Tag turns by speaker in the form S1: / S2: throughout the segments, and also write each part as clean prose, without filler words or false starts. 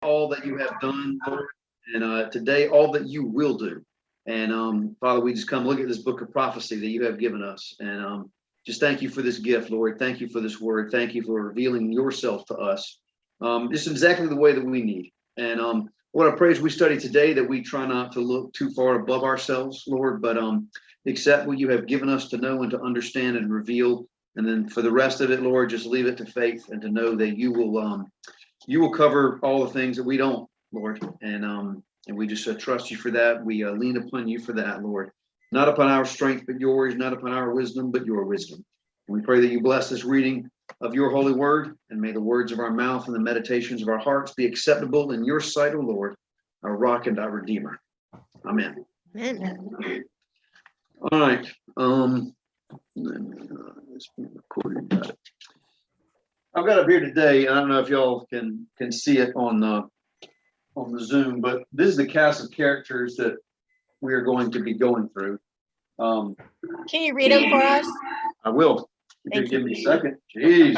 S1: all that you have done, Lord, and today all that you will do. And Father, we just come look at this book of prophecy that you have given us, and just thank you for this gift, Lord. Thank you for this word. Thank you for revealing yourself to us, just exactly the way that we need. And what I pray as we study today, that we try not to look too far above ourselves, Lord, but accept what you have given us to know and to understand and reveal. And then for the rest of it, Lord, just leave it to faith and to know that you will cover all the things that we don't, Lord. And we just trust you for that. We lean upon you for that, Lord. Not upon our strength, but yours, not upon our wisdom, but your wisdom. And we pray that you bless this reading of your holy word, and may the words of our mouth and the meditations of our hearts be acceptable in your sight, O Lord, our rock and our redeemer. Amen.
S2: Amen.
S1: All right. I've got up here today, I don't know if y'all can see it on the Zoom, but this is the cast of characters that we are going to be going through.
S2: Can you read them for us?
S1: I will. If you give me a second. Jeez. You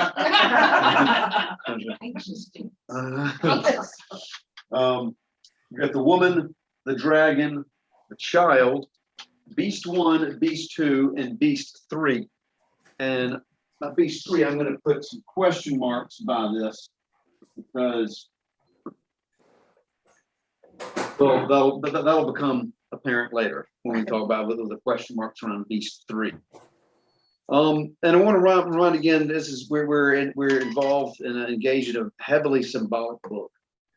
S1: got the woman, the dragon, the child, beast 1, beast 2, and beast 3. And beast 3, I'm going to put some question marks by this because that'll become apparent later when we talk about the question marks around beast 3. And I want to run again. This is where we're involved and engaged in a heavily symbolic book.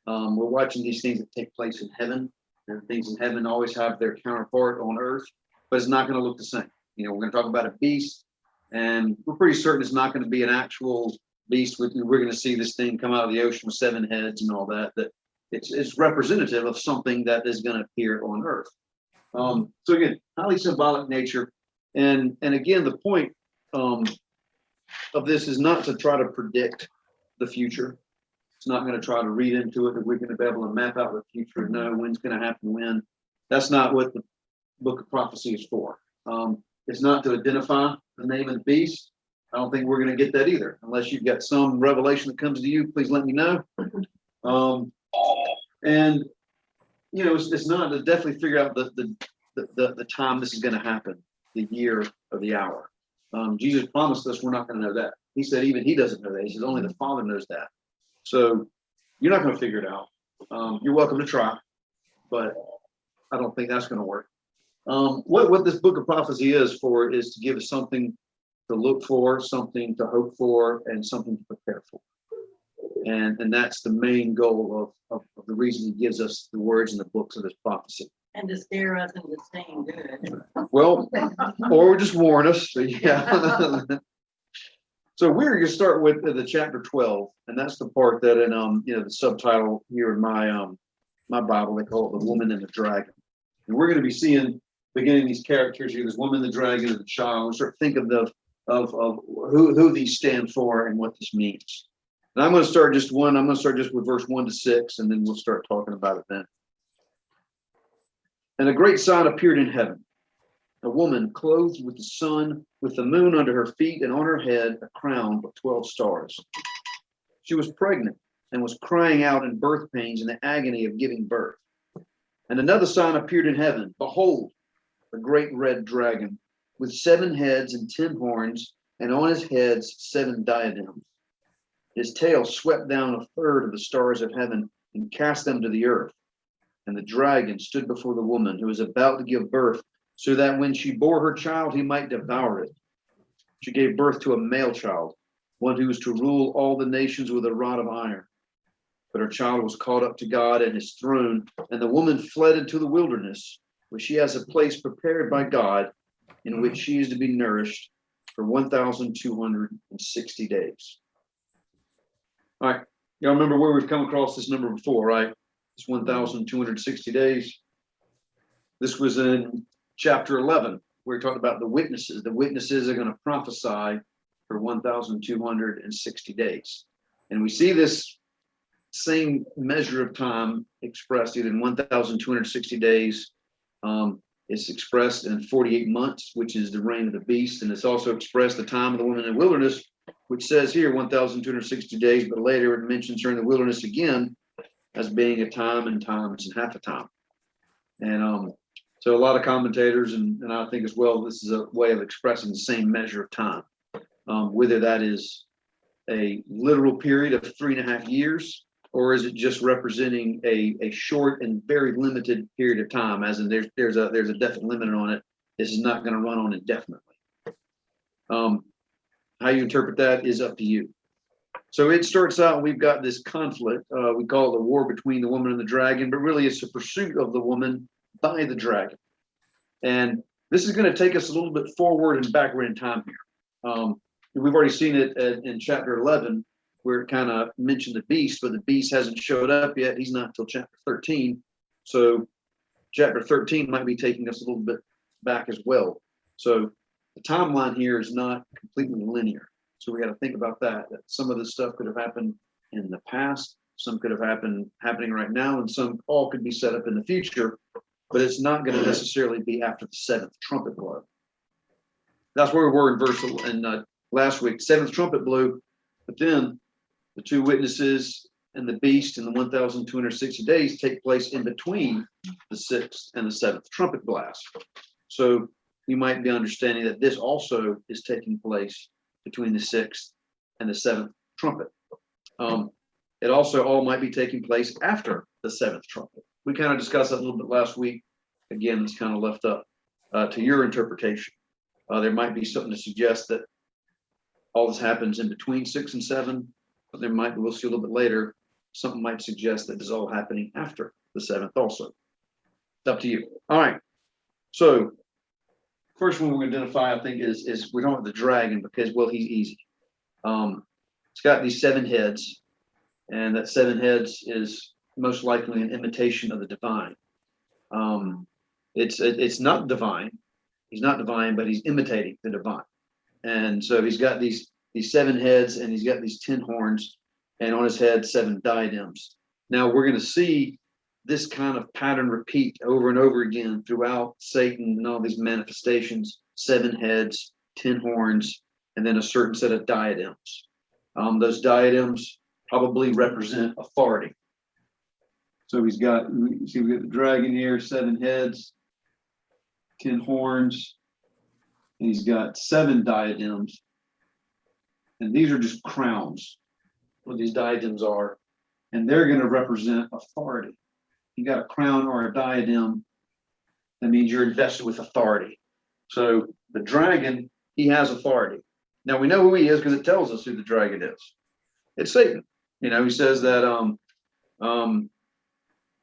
S1: We're watching these things that take place in heaven, and things in heaven always have their counterpart on earth, but it's not going to look the same. You know, we're going to talk about a beast, and we're pretty certain it's not going to be an actual beast. We're going to see this thing come out of the ocean with 7 heads and all that. That it's representative of something that is going to appear on earth. So again, highly symbolic nature, and again, the point of this is not to try to predict the future. It's not going to try to read into it that we're going to be able to map out the future and know when's going to happen when. That's not what the book of prophecy is for. It's not to identify the name of the beast. I don't think we're going to get that either, unless you've got some revelation that comes to you. Please let me know. And you know, it's not to definitely figure out the time this is going to happen, the year or the hour. Jesus promised us we're not going to know that. He said even he doesn't know that. He says only the Father knows that. So you're not going to figure it out. You're welcome to try, but I don't think that's going to work. What this book of prophecy is for is to give us something to look for, something to hope for, and something to prepare for. And that's the main goal of the reason he gives us the words in the books of this prophecy.
S3: And to scare us into staying good.
S1: Well, or just warn us. So, yeah. So we're going to start with the chapter 12, and that's the part that in the subtitle here in my my Bible they call it the woman and the dragon. And we're going to be seeing beginning these characters here, this woman, the dragon, and the child. We'll start thinking of who these stand for and what this means. And I'm going to start just with verse 1 to 6, and then we'll start talking about it then. And a great sign appeared in heaven, a woman clothed with the sun, with the moon under her feet, and on her head a crown of 12 stars. She was pregnant and was crying out in birth pains in the agony of giving birth. And another sign appeared in heaven. Behold, a great red dragon, with 7 heads and 10 horns, and on his heads 7 diadems. His tail swept down a third of the stars of heaven and cast them to the earth. And the dragon stood before the woman who was about to give birth, so that when she bore her child, he might devour it. She gave birth to a male child, one who was to rule all the nations with a rod of iron. But her child was caught up to God and his throne, and the woman fled into the wilderness, where she has a place prepared by God, in which she is to be nourished for 1,260 days. All right, y'all remember where we've come across this number before, right? It's 1,260 days. This was in chapter 11. We talked about the witnesses. The witnesses are going to prophesy for 1,260 days. And we see this same measure of time expressed either in 1,260 days. It's expressed in 48 months, which is the reign of the beast. And it's also expressed the time of the woman in the wilderness, which says here 1,260 days, but later it mentions her in the wilderness again as being a time and times and half a time. And so a lot of commentators, and I think as well, this is a way of expressing the same measure of time, whether that is a literal period of 3.5 years, or is it just representing a short and very limited period of time, as in there's a definite limit on it. This is not going to run on indefinitely. How you interpret that is up to you. So it starts out, we've got this conflict. We call it the war between the woman and the dragon, but really it's a pursuit of the woman by the dragon. And this is going to take us a little bit forward and backward in time here. We've already seen it in chapter 11, where it kind of mentioned the beast, but the beast hasn't showed up yet. He's not until chapter 13. So chapter 13 might be taking us a little bit back as well. So the timeline here is not completely linear. So we got to think about that some of this stuff could have happened in the past, some could have happening right now, and some all could be set up in the future, but it's not going to necessarily be after the seventh trumpet blow. That's where we were in verse last week. Seventh trumpet blew, but then the two witnesses and the beast and the 1,260 days take place in between the sixth and the seventh trumpet blast. So you might be understanding that this also is taking place between the sixth and the seventh trumpet. It also all might be taking place after the seventh trumpet. We kind of discussed that a little bit last week. Again, it's kind of left up to your interpretation. There might be something to suggest that all this happens in between 6 and 7, but there might be, we'll see a little bit later, something might suggest that this is all happening after the 7th also. It's up to you. All right. So first one we're going to identify, I think, is we're talking about the dragon because, well, he's easy. It's got these 7 heads, and that 7 heads is most likely an imitation of the divine. It's not divine. He's not divine, but he's imitating the divine. And so he's got these 7 heads, and he's got these 10 horns, and on his head 7 diadems. Now we're going to see this kind of pattern repeat over and over again throughout Satan and all these manifestations: 7 heads, 10 horns, and then a certain set of diadems. Those diadems probably represent authority. So we've got the dragon here, 7 heads, 10 horns, and he's got 7 diadems. And these are just crowns, what these diadems are, and they're going to represent authority. You got a crown or a diadem, that means you're invested with authority. So the dragon, he has authority. Now we know who he is because it tells us who the dragon is. It's Satan. You know, he says that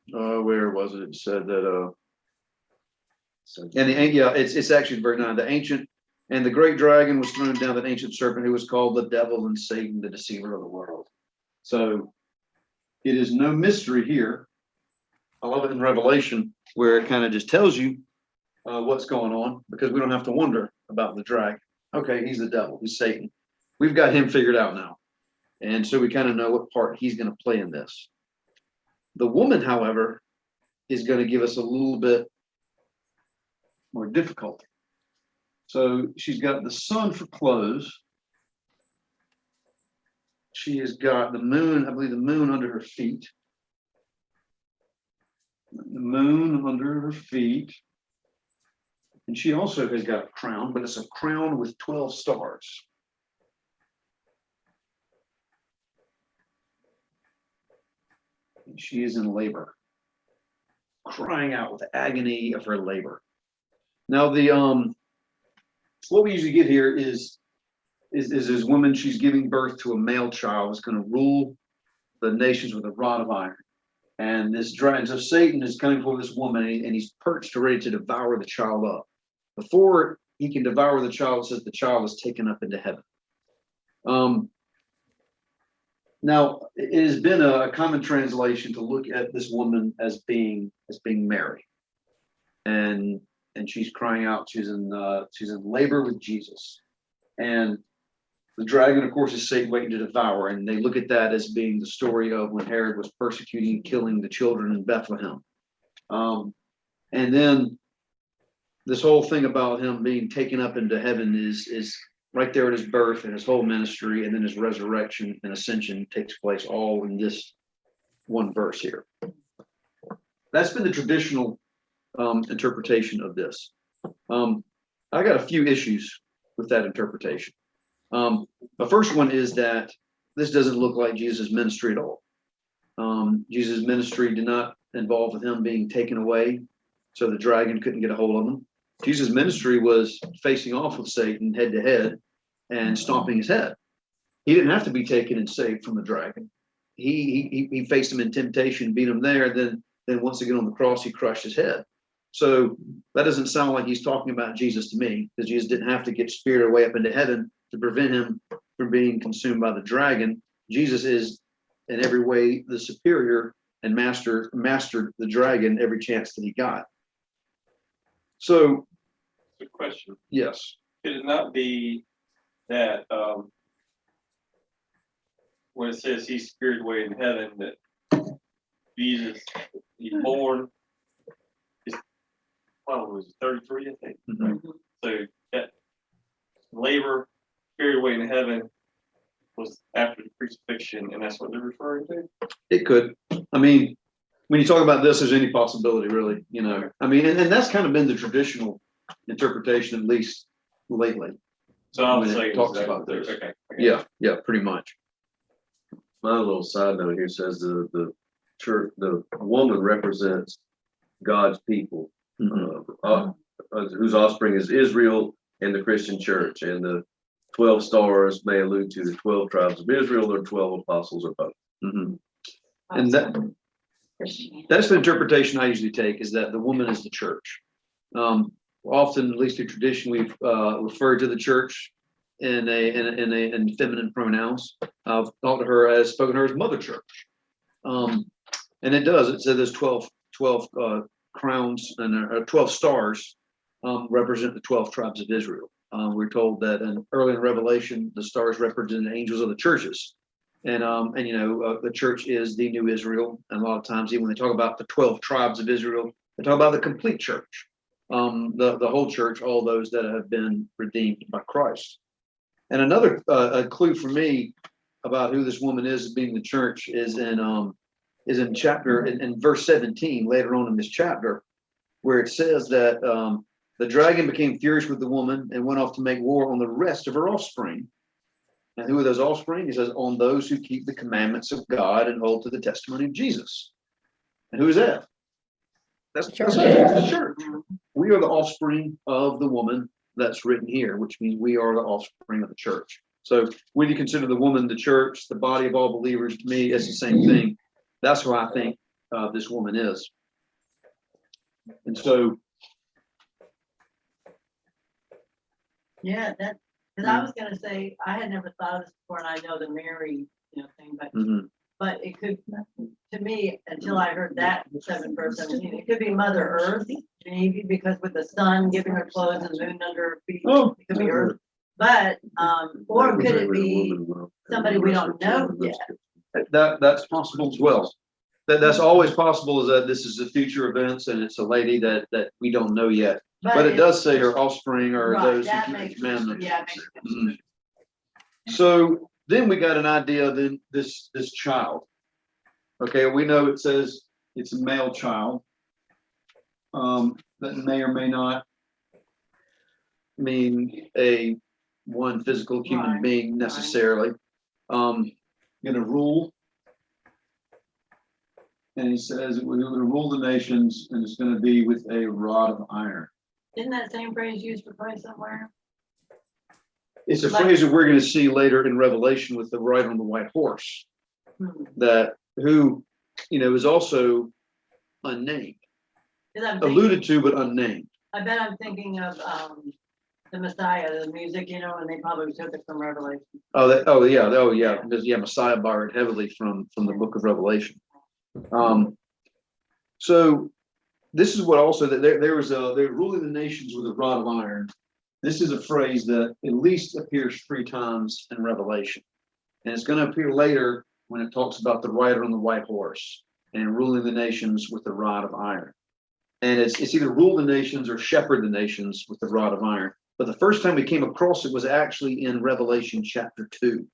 S1: where was it? It said that it's actually verse 9. The ancient and the great dragon was thrown down, that ancient serpent who was called the devil and Satan, the deceiver of the world. So it is no mystery here. I love it in Revelation where it kind of just tells you what's going on, because we don't have to wonder about the dragon. Okay, he's the devil, he's Satan. We've got him figured out now. And so we kind of know what part he's going to play in this. The woman, however, is going to give us a little bit more difficulty. So she's got the sun for clothes. She has got the moon, I believe the moon under her feet. The moon under her feet. And she also has got a crown, but it's a crown with 12 stars. And she is in labor, crying out with the agony of her labor. Now, what we usually get here is this woman, she's giving birth to a male child who's going to rule the nations with a rod of iron. And this dragon, so Satan is coming for this woman, and he's perched ready to devour the child up. Before he can devour the child, it says the child is taken up into heaven. Now, it has been a common translation to look at this woman as being Mary, and she's crying out. She's in labor with Jesus, and the dragon, of course, is Satan waiting to devour. And they look at that as being the story of when Herod was persecuting and killing the children in Bethlehem. And then this whole thing about him being taken up into heaven is right there at his birth and his whole ministry, and then his resurrection and ascension takes place all in this one verse here. That's been the traditional interpretation of this. I got a few issues with that interpretation. The first one is that this doesn't look like Jesus' ministry at all. Jesus' ministry did not involve with him being taken away, so the dragon couldn't get a hold of him. Jesus' ministry was facing off with Satan head to head and stomping his head. He didn't have to be taken and saved from the dragon. He faced him in temptation, beat him there, then once again on the cross, he crushed his head. So that doesn't sound like he's talking about Jesus to me, because Jesus didn't have to get spirited away up into heaven to prevent him from being consumed by the dragon. Jesus is in every way the superior and mastered the dragon every chance that he got. So,
S4: Good question.
S1: yes.
S4: Could it not be that when it says he's spirited away in heaven, that Jesus, he's born, his, was it 33, I think?
S1: Mm-hmm.
S4: So that labor, spirited away in heaven, was after the crucifixion, and that's what they're referring to?
S1: It could. I mean, when you talk about this, there's any possibility, really, I mean, and that's kind of been the traditional interpretation, at least lately.
S4: So I
S1: When
S4: was
S1: it
S4: saying,
S1: talks about this.
S4: Okay.
S1: Yeah, pretty much.
S5: My little side note here says the church, the woman represents God's people, whose offspring is Israel and the Christian church, and the 12 stars may allude to the 12 tribes of Israel or 12 apostles or both.
S1: Mm-hmm. And that's the interpretation I usually take, is that the woman is the church. Often, at least through tradition, we've referred to the church in feminine pronouns. I've spoken to her as mother church. And it does. It says there's 12 crowns and 12 stars represent the 12 tribes of Israel. We're told that early in Revelation, the stars represent the angels of the churches. And the church is the new Israel. And a lot of times, even when they talk about the 12 tribes of Israel, they talk about the complete church, the whole church, all those that have been redeemed by Christ. And another a clue for me about who this woman is being the church is in chapter in verse 17, later on in this chapter, where it says that the dragon became furious with the woman and went off to make war on the rest of her offspring. And who are those offspring? He says, on those who keep the commandments of God and hold to the testimony of Jesus. And who is that? That's the church. We are the offspring of the woman that's written here, which means we are the offspring of the church. So when you consider the woman, the church, the body of all believers, to me, it's the same thing. That's who I think this woman is. And so.
S3: Yeah, because I was going to say, I had never thought of this before, and I know the Mary, thing, but it could, to me, until I heard that 7 verse 17, it could be Mother Earth, maybe, because with the sun giving her clothes and the moon under her feet, it could be Earth. But, or could it be somebody we don't know yet?
S1: That's possible as well. That's always possible, is that this is the future events and it's a lady that we don't know yet. But it does say her offspring are those who keep the commandments.
S3: Yeah, makes sense.
S1: So then we got an idea of this child. Okay, we know it says it's a male child. That may or may not mean one physical human being necessarily. Going to rule. And he says we're going to rule the nations, and it's going to be with a rod of iron.
S3: Isn't that same phrase used for Christ somewhere?
S1: It's a phrase that we're going to see later in Revelation with the rider on the white horse, that who, is also unnamed, alluded to, but unnamed.
S3: I bet I'm thinking of the Messiah, the music, and they probably took it from Revelation.
S1: Oh yeah, because Messiah borrowed heavily from the book of Revelation. So this is what also that they're ruling the nations with a rod of iron. This is a phrase that at least appears 3 times in Revelation, and it's going to appear later when it talks about the rider on the white horse and ruling the nations with a rod of iron. And it's either rule the nations or shepherd the nations with the rod of iron. But the first time we came across it was actually in Revelation chapter 2.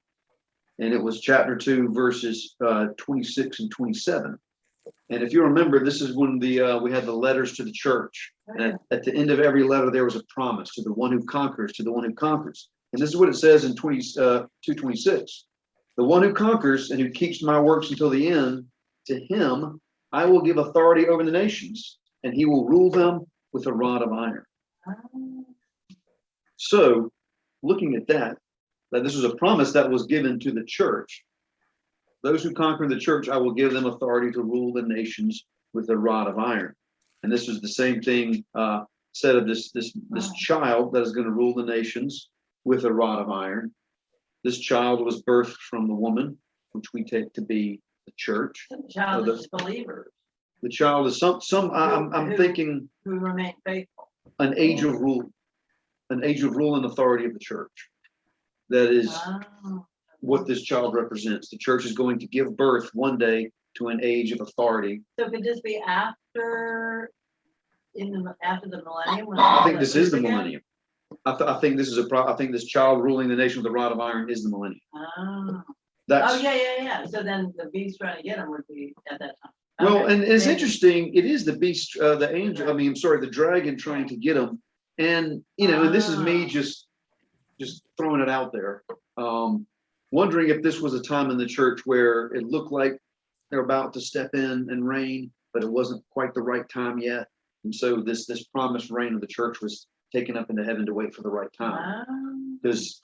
S1: and it was chapter 2, verses 26 and 27. And if you remember, this is when we had the letters to the church. And at the end of every letter, there was a promise to the one who conquers, to the one who conquers. And this is what it says in 2:26. The one who conquers and who keeps my works until the end, to him I will give authority over the nations, and he will rule them with a rod of iron. So, looking at that this was a promise that was given to the church. Those who conquer the church, I will give them authority to rule the nations with a rod of iron. And this was the same thing said of this child that is going to rule the nations with a rod of iron. This child was birthed from the woman, which we take to be the church.
S3: The child is believers.
S1: The child is I'm thinking
S3: who remain faithful.
S1: An age of rule and authority of the church. That is what this child represents. The church is going to give birth one day to an age of authority.
S3: So could this be after the millennium?
S1: I think this is the millennium. I think this is I think this child ruling the nation with a rod of iron is the millennium.
S3: Yeah. So then the beast trying to get him would be at that time.
S1: Well, and it's interesting. It is the beast, the angel. The dragon trying to get him. And and this is me just throwing it out there. Wondering if this was a time in the church where it looked like they're about to step in and reign, but it wasn't quite the right time yet. And so this promised reign of the church was taken up into heaven to wait for the right time. Because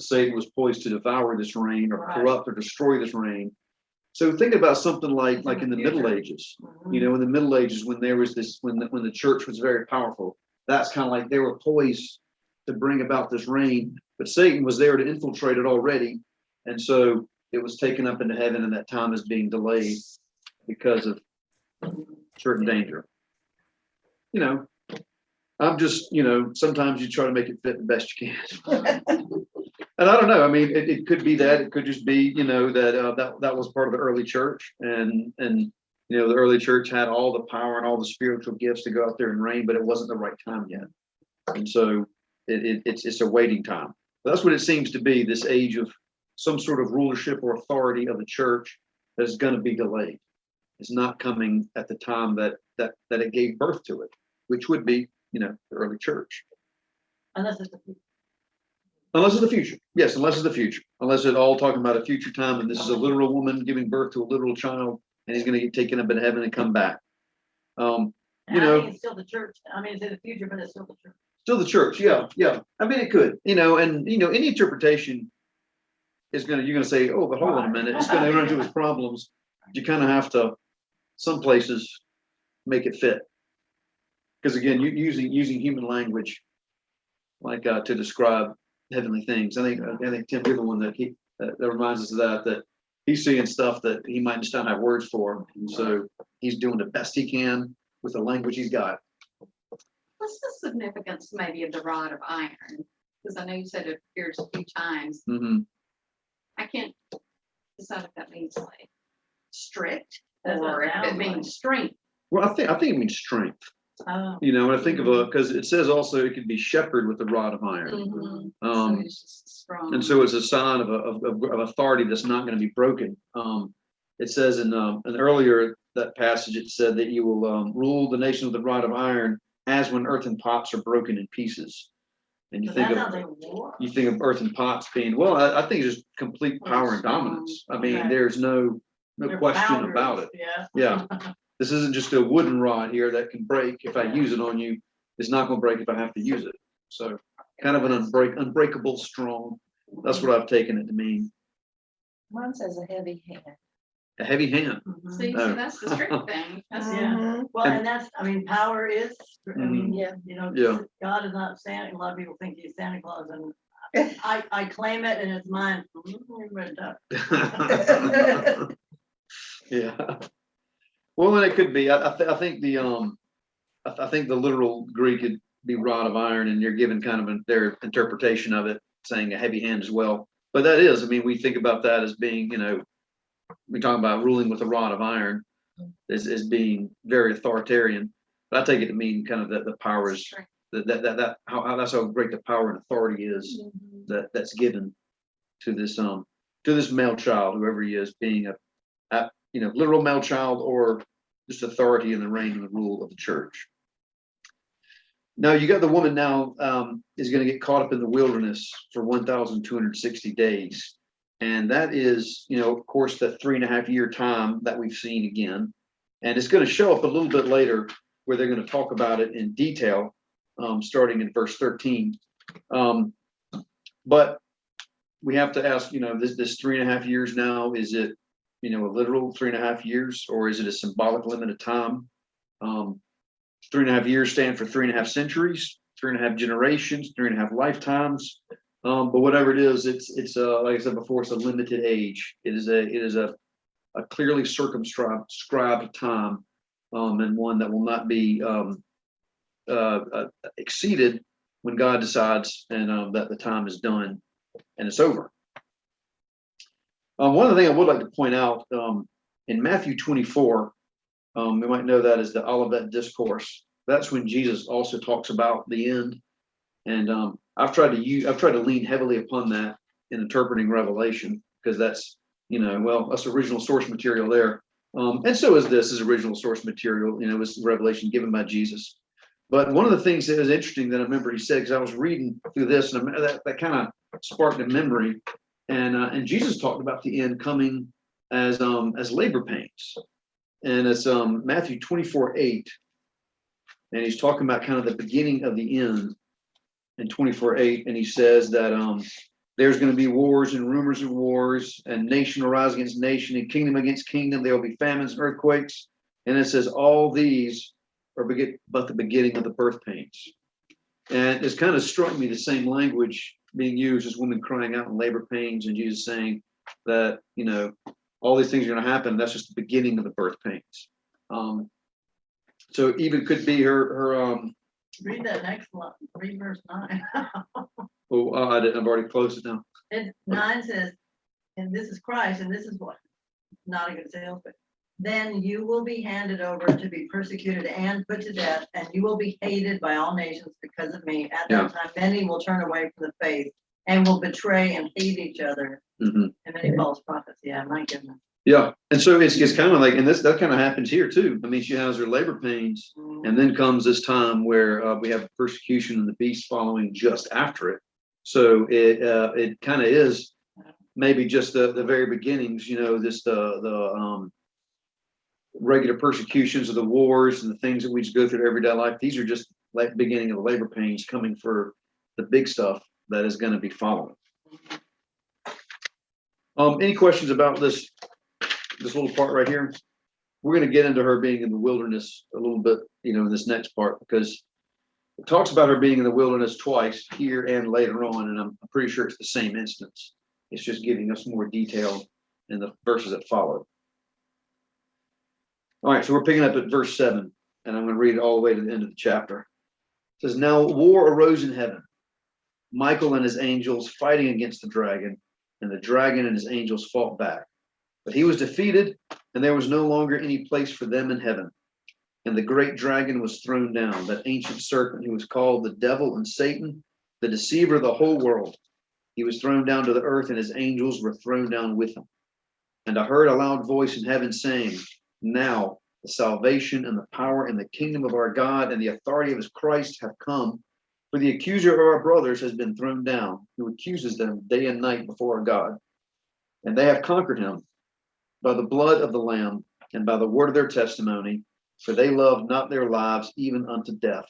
S1: Satan was poised to devour this reign or corrupt or destroy this reign. So think about something like in the Middle Ages, in the Middle Ages when there was when the church was very powerful, that's kind of like they were poised to bring about this reign, but Satan was there to infiltrate it already. And so it was taken up into heaven, and that time is being delayed because of certain danger. I'm just, sometimes you try to make it fit the best you can. And I don't know. It could be that. It could just be, that was part of the early church, and the early church had all the power and all the spiritual gifts to go out there and reign, but it wasn't the right time yet. And so it's a waiting time. That's what it seems to be. This age of some sort of rulership or authority of the church that is going to be delayed. It's not coming at the time that it gave birth to it, which would be, the early church.
S3: Unless it's the future.
S1: Unless it's the future. Yes, unless it's the future. Unless it's all talking about a future time, and this is a literal woman giving birth to a literal child, and he's going to get taken up in heaven and come back.
S3: I think it's still the church. It's in the future, but it's still the church.
S1: Still the church, yeah. It could, any interpretation is you're gonna say, oh, but hold on a minute, it's gonna run into its problems. You kind of have to, some places, make it fit. Because again, you using human language, like to describe heavenly things. I think Tim, you're the one that reminds us of that he's seeing stuff that he might just not have words for, and so he's doing the best he can with the language he's got.
S6: What's the significance maybe of the rod of iron? Because I know you said it appears a few times.
S1: Mm-hmm.
S6: I can't decide if that means like strict
S3: That's what
S6: or
S3: it
S6: if
S3: sounds
S6: it means
S3: like.
S6: strength.
S1: Well, I think it means strength.
S3: Oh.
S1: When I think of because it says also it can be shepherded with a rod of iron.
S6: So it's just strong.
S1: And so it's a sign of authority that's not going to be broken. It says in an earlier that passage, it said that you will rule the nation with a rod of iron, as when earthen pots are broken in pieces. And you think of earthen pots being, well, I think it's just complete power and dominance. There's no question about it. Yeah. This isn't just a wooden rod here that can break if I use it on you. It's not going to break if I have to use it. So kind of an unbreakable strong. That's what I've taken it to mean.
S2: Mine says a heavy hand.
S1: A heavy hand.
S6: See, so that's the strict thing. That's
S3: Well, and that's, power is,
S1: Yeah.
S3: God is not Santa. A lot of people think he's Santa Claus, and I claim it, and it's mine.
S1: Yeah. Well, and it could be. I think the literal Greek could be rod of iron, and you're given kind of their interpretation of it, saying a heavy hand as well. But that is, we think about that as being, we talk about ruling with a rod of iron as being very authoritarian. But I take it to mean kind of that the power is how that's how great the power and authority is that's given to this to this male child, whoever he is, being a literal male child or just authority in the reign and the rule of the church. Now you got the woman now is going to get caught up in the wilderness for 1,260 days. And that is, of course, that 3.5 year time that we've seen again. And it's going to show up a little bit later where they're going to talk about it in detail, starting in verse 13. But we have to ask, this 3.5 years now, is it, a literal 3.5 years, or is it a symbolic limit of time? 3.5 years stand for 3.5 centuries, 3.5 generations, 3.5 lifetimes. But whatever it is, it's like I said before, it's a limited age. It is a clearly circumscribed time, and one that will not be exceeded when God decides and that the time is done and it's over. One of the things I would like to point out in Matthew 24, we might know that as the Olivet Discourse. That's when Jesus also talks about the end, and I've tried to lean heavily upon that in interpreting Revelation, because that's that's original source material there, and so is this is original source material. It was Revelation given by Jesus. But one of the things that is interesting that I remember he said, because I was reading through this, and that kind of sparked a memory, and Jesus talked about the end coming as labor pains, and it's Matthew 24:8, and he's talking about kind of the beginning of the end in 24:8, and he says that there's going to be wars and rumors of wars, and nation will rise against nation and kingdom against kingdom. There will be famines and earthquakes, and it says all these are but the beginning of the birth pains. And it's kind of struck me the same language being used as women crying out in labor pains, and Jesus saying that all these things are going to happen. That's just the beginning of the birth pains. So it even could be her.
S3: Read that next one. Read verse 9.
S1: I didn't. I've already closed it now.
S3: And 9 says, and this is Christ, and this is what, not a good sales, but then you will be handed over to be persecuted and put to death, and you will be hated by all nations because of me. At that time, many will turn away from the faith and will betray and hate each other.
S1: Mm-hmm.
S3: And many false prophets. Yeah, my goodness.
S1: Yeah, and so it's kind of like, and that kind of happens here too. I mean, she has her labor pains, and then comes this time where we have persecution and the beast following just after it. So it kind of is maybe just the very beginnings, this the regular persecutions of the wars and the things that we just go through everyday life. These are just like beginning of the labor pains coming for the big stuff that is going to be following. Any questions about this little part right here? We're going to get into her being in the wilderness a little bit, in this next part, because it talks about her being in the wilderness twice, here and later on, and I'm pretty sure it's the same instance. It's just giving us more detail in the verses that follow. All right, so we're picking up at verse 7, and I'm going to read it all the way to the end of the chapter. It says, "Now war arose in heaven, Michael and his angels fighting against the dragon, and the dragon and his angels fought back. But he was defeated, and there was no longer any place for them in heaven. And the great dragon was thrown down, that ancient serpent who was called the devil and Satan, the deceiver of the whole world. He was thrown down to the earth, and his angels were thrown down with him. And I heard a loud voice in heaven saying, Now the salvation and the power and the kingdom of our God and the authority of his Christ have come. For the accuser of our brothers has been thrown down, who accuses them day and night before our God. And they have conquered him by the blood of the Lamb and by the word of their testimony, for they loved not their lives even unto death.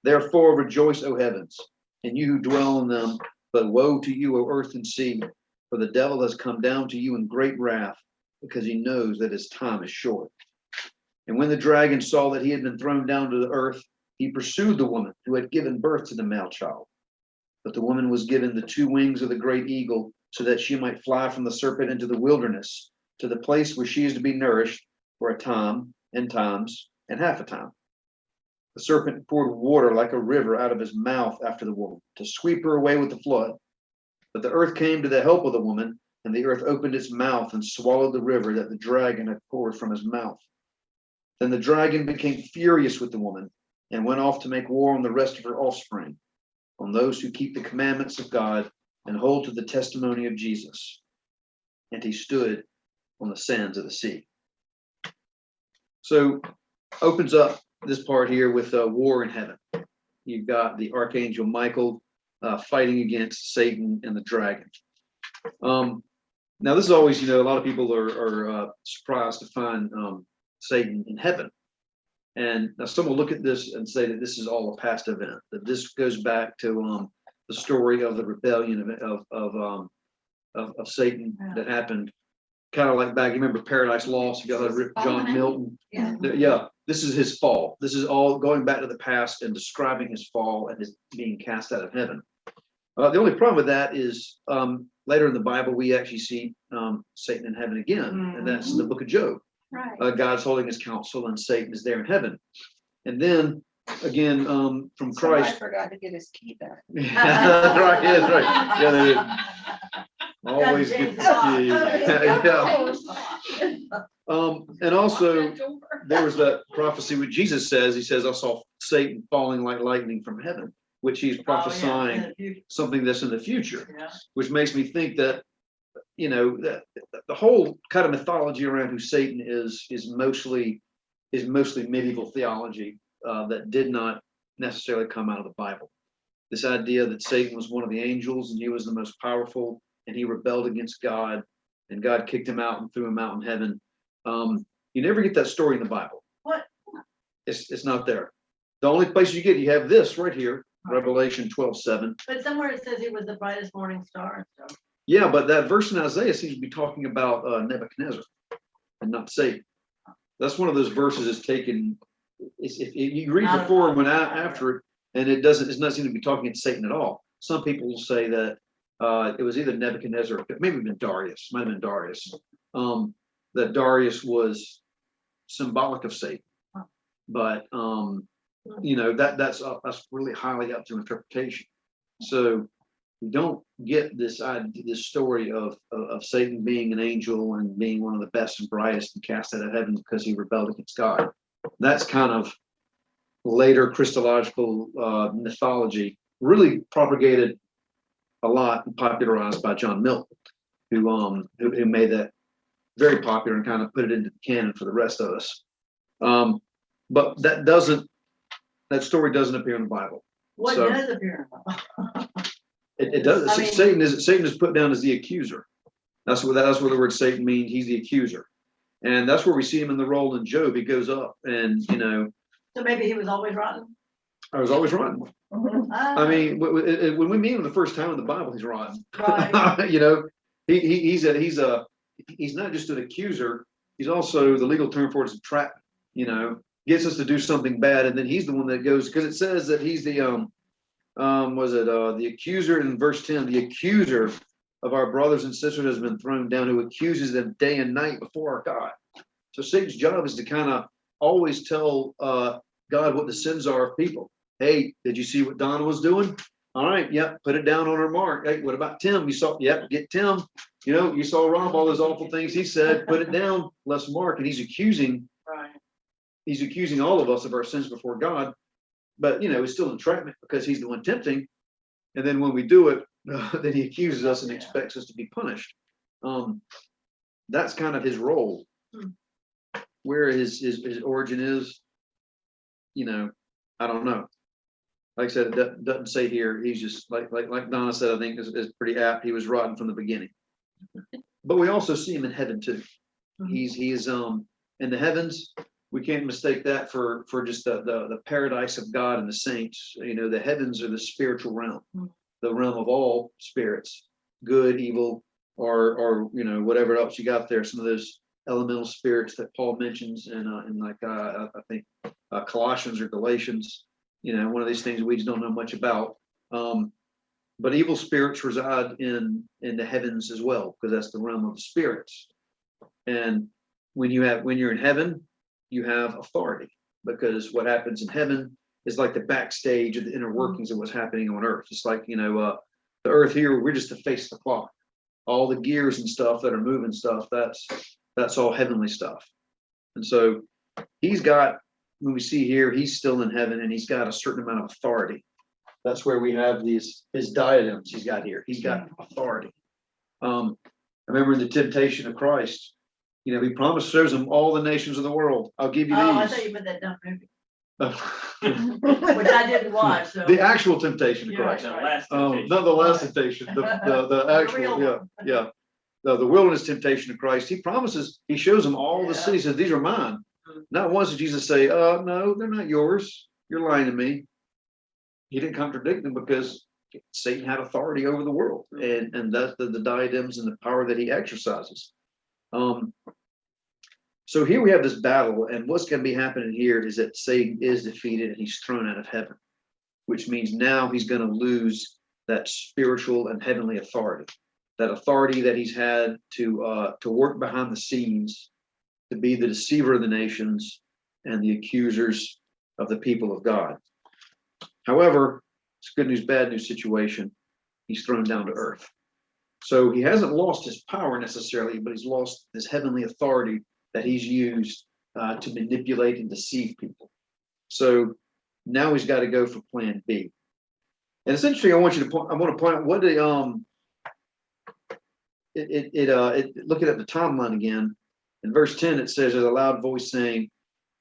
S1: Therefore rejoice, O heavens, and you who dwell in them. But woe to you, O earth and sea, for the devil has come down to you in great wrath, because he knows that his time is short. And when the dragon saw that he had been thrown down to the earth, he pursued the woman who had given birth to the male child. But the woman was given the 2 wings of the great eagle, so that she might fly from the serpent into the wilderness, to the place where she is to be nourished for a time and times and half a time. The serpent poured water like a river out of his mouth after the woman, to sweep her away with the flood. But the earth came to the help of the woman, and the earth opened its mouth and swallowed the river that the dragon had poured from his mouth. Then the dragon became furious with the woman, and went off to make war on the rest of her offspring, on those who keep the commandments of God and hold to the testimony of Jesus. and he stood on the sands of the sea. So opens up this part here with a war in heaven. You've got the Archangel Michael fighting against Satan and the dragon. Now this is always, a lot of people are surprised to find Satan in heaven. And now some will look at this and say that this is all a past event, that this goes back to the story of the rebellion of Satan that happened kind of like back, you remember Paradise Lost, you got John Milton. Yeah, this is his fall. This is all going back to the past and describing his fall and his being cast out of heaven. The only problem with that is later in the Bible, we actually see Satan in heaven again, and that's in the book of Job.
S6: Right.
S1: God's holding his counsel and Satan is there in heaven. And then again, from Christ.
S2: I forgot to get his key back.
S1: That's right, yeah, that's right. Yeah, they did. Always get the key. Yeah. And also there was that prophecy what Jesus says, he says, I saw Satan falling like lightning from heaven, which he's prophesying something that's in the future, which makes me think that, that the whole kind of mythology around who Satan is mostly medieval theology that did not necessarily come out of the Bible. This idea that Satan was one of the angels and he was the most powerful and he rebelled against God and God kicked him out and threw him out in heaven. You never get that story in the Bible.
S3: What?
S1: It's not there. The only place you have this right here, Revelation 12:7.
S3: But somewhere it says he was the brightest morning star and stuff.
S1: Yeah, but that verse in Isaiah seems to be talking about Nebuchadnezzar and not Satan. That's one of those verses that's taken. If you read before and went after it, and it's not seem to be talking to Satan at all. Some people will say that it was either Nebuchadnezzar, maybe even Darius, might have been Darius. That Darius was symbolic of Satan, but that's really highly up to interpretation. So we don't get this story of Satan being an angel and being one of the best and brightest and cast out of heaven because he rebelled against God. That's kind of later Christological mythology, really propagated a lot and popularized by John Milton, who made that very popular and kind of put it into the canon for the rest of us. But that story doesn't appear in the Bible.
S3: What does appear in the Bible?
S1: It does. Satan is put down as the accuser. That's what the word Satan means. He's the accuser, and that's where we see him in the role in Job. He goes up, and
S3: So maybe he was always rotten.
S1: I was always rotten. I mean, when we meet him the first time in the Bible, he's rotten.
S3: Right.
S1: He's not just an accuser. He's also, the legal term for it is a trap. Gets us to do something bad, and then he's the one that goes, because it says that he's the the accuser in verse 10, the accuser of our brothers and sisters has been thrown down, who accuses them day and night before our God. So Satan's job is to kind of always tell God what the sins are of people. Hey, did you see what Donna was doing? All right, yep, put it down on her mark. Hey, what about Tim? You saw, yep, get Tim. You saw Rob, all those awful things he said, put it down, let's mark. And he's accusing all of us of our sins before God. But it's still entrapment because he's the one tempting. And then when we do it, then he accuses us and expects us to be punished. That's kind of his role. Where his origin is, I don't know. Like I said, it doesn't say here. He's just like Donna said, I think is pretty apt. He was rotten from the beginning. But we also see him in heaven too. He is in the heavens. We can't mistake that for just the paradise of God and the saints. The heavens are the spiritual realm, the realm of all spirits, good, evil, or whatever else you got there. Some of those elemental spirits that Paul mentions in I think Colossians or Galatians. One of these things we just don't know much about. But evil spirits reside in the heavens as well, because that's the realm of the spirits. And when you're in heaven, you have authority, because what happens in heaven is like the backstage of the inner workings of what's happening on earth. It's like, the earth here, we're just the face of the clock. All the gears and stuff that are moving stuff, that's all heavenly stuff. And so he's got, when we see here, he's still in heaven and he's got a certain amount of authority. That's where we have his diadems he's got here. He's got authority. I remember in the temptation of Christ, you know, he promised, shows him all the nations of the world. I'll give you
S3: Oh, I
S1: these.
S3: thought you meant that dumb movie, which I didn't watch, so.
S1: The actual temptation of
S3: You're right.
S1: Christ.
S4: The last
S1: Oh,
S4: temptation.
S1: not the last temptation, the actual,
S3: real
S1: yeah,
S3: one.
S1: yeah. The wilderness temptation of Christ. He promises, he shows him all the
S3: Yeah.
S1: cities, says, these are mine.
S3: Mhm.
S1: Not once did Jesus say, no, they're not yours. You're lying to me. He didn't contradict them because Satan had authority over the world, and that's the diadems and the power that he exercises. So here we have this battle, and what's going to be happening here is that Satan is defeated and he's thrown out of heaven, which means now he's going to lose that spiritual and heavenly authority, that authority that he's had to work behind the scenes, to be the deceiver of the nations and the accusers of the people of God. However, it's a good news, bad news situation. He's thrown down to earth. So he hasn't lost his power necessarily, but he's lost his heavenly authority that he's used to manipulate and deceive people. So now he's got to go for plan B. And it's interesting. I want to point out what the looking at the timeline again. In verse 10, it says, there's a loud voice saying,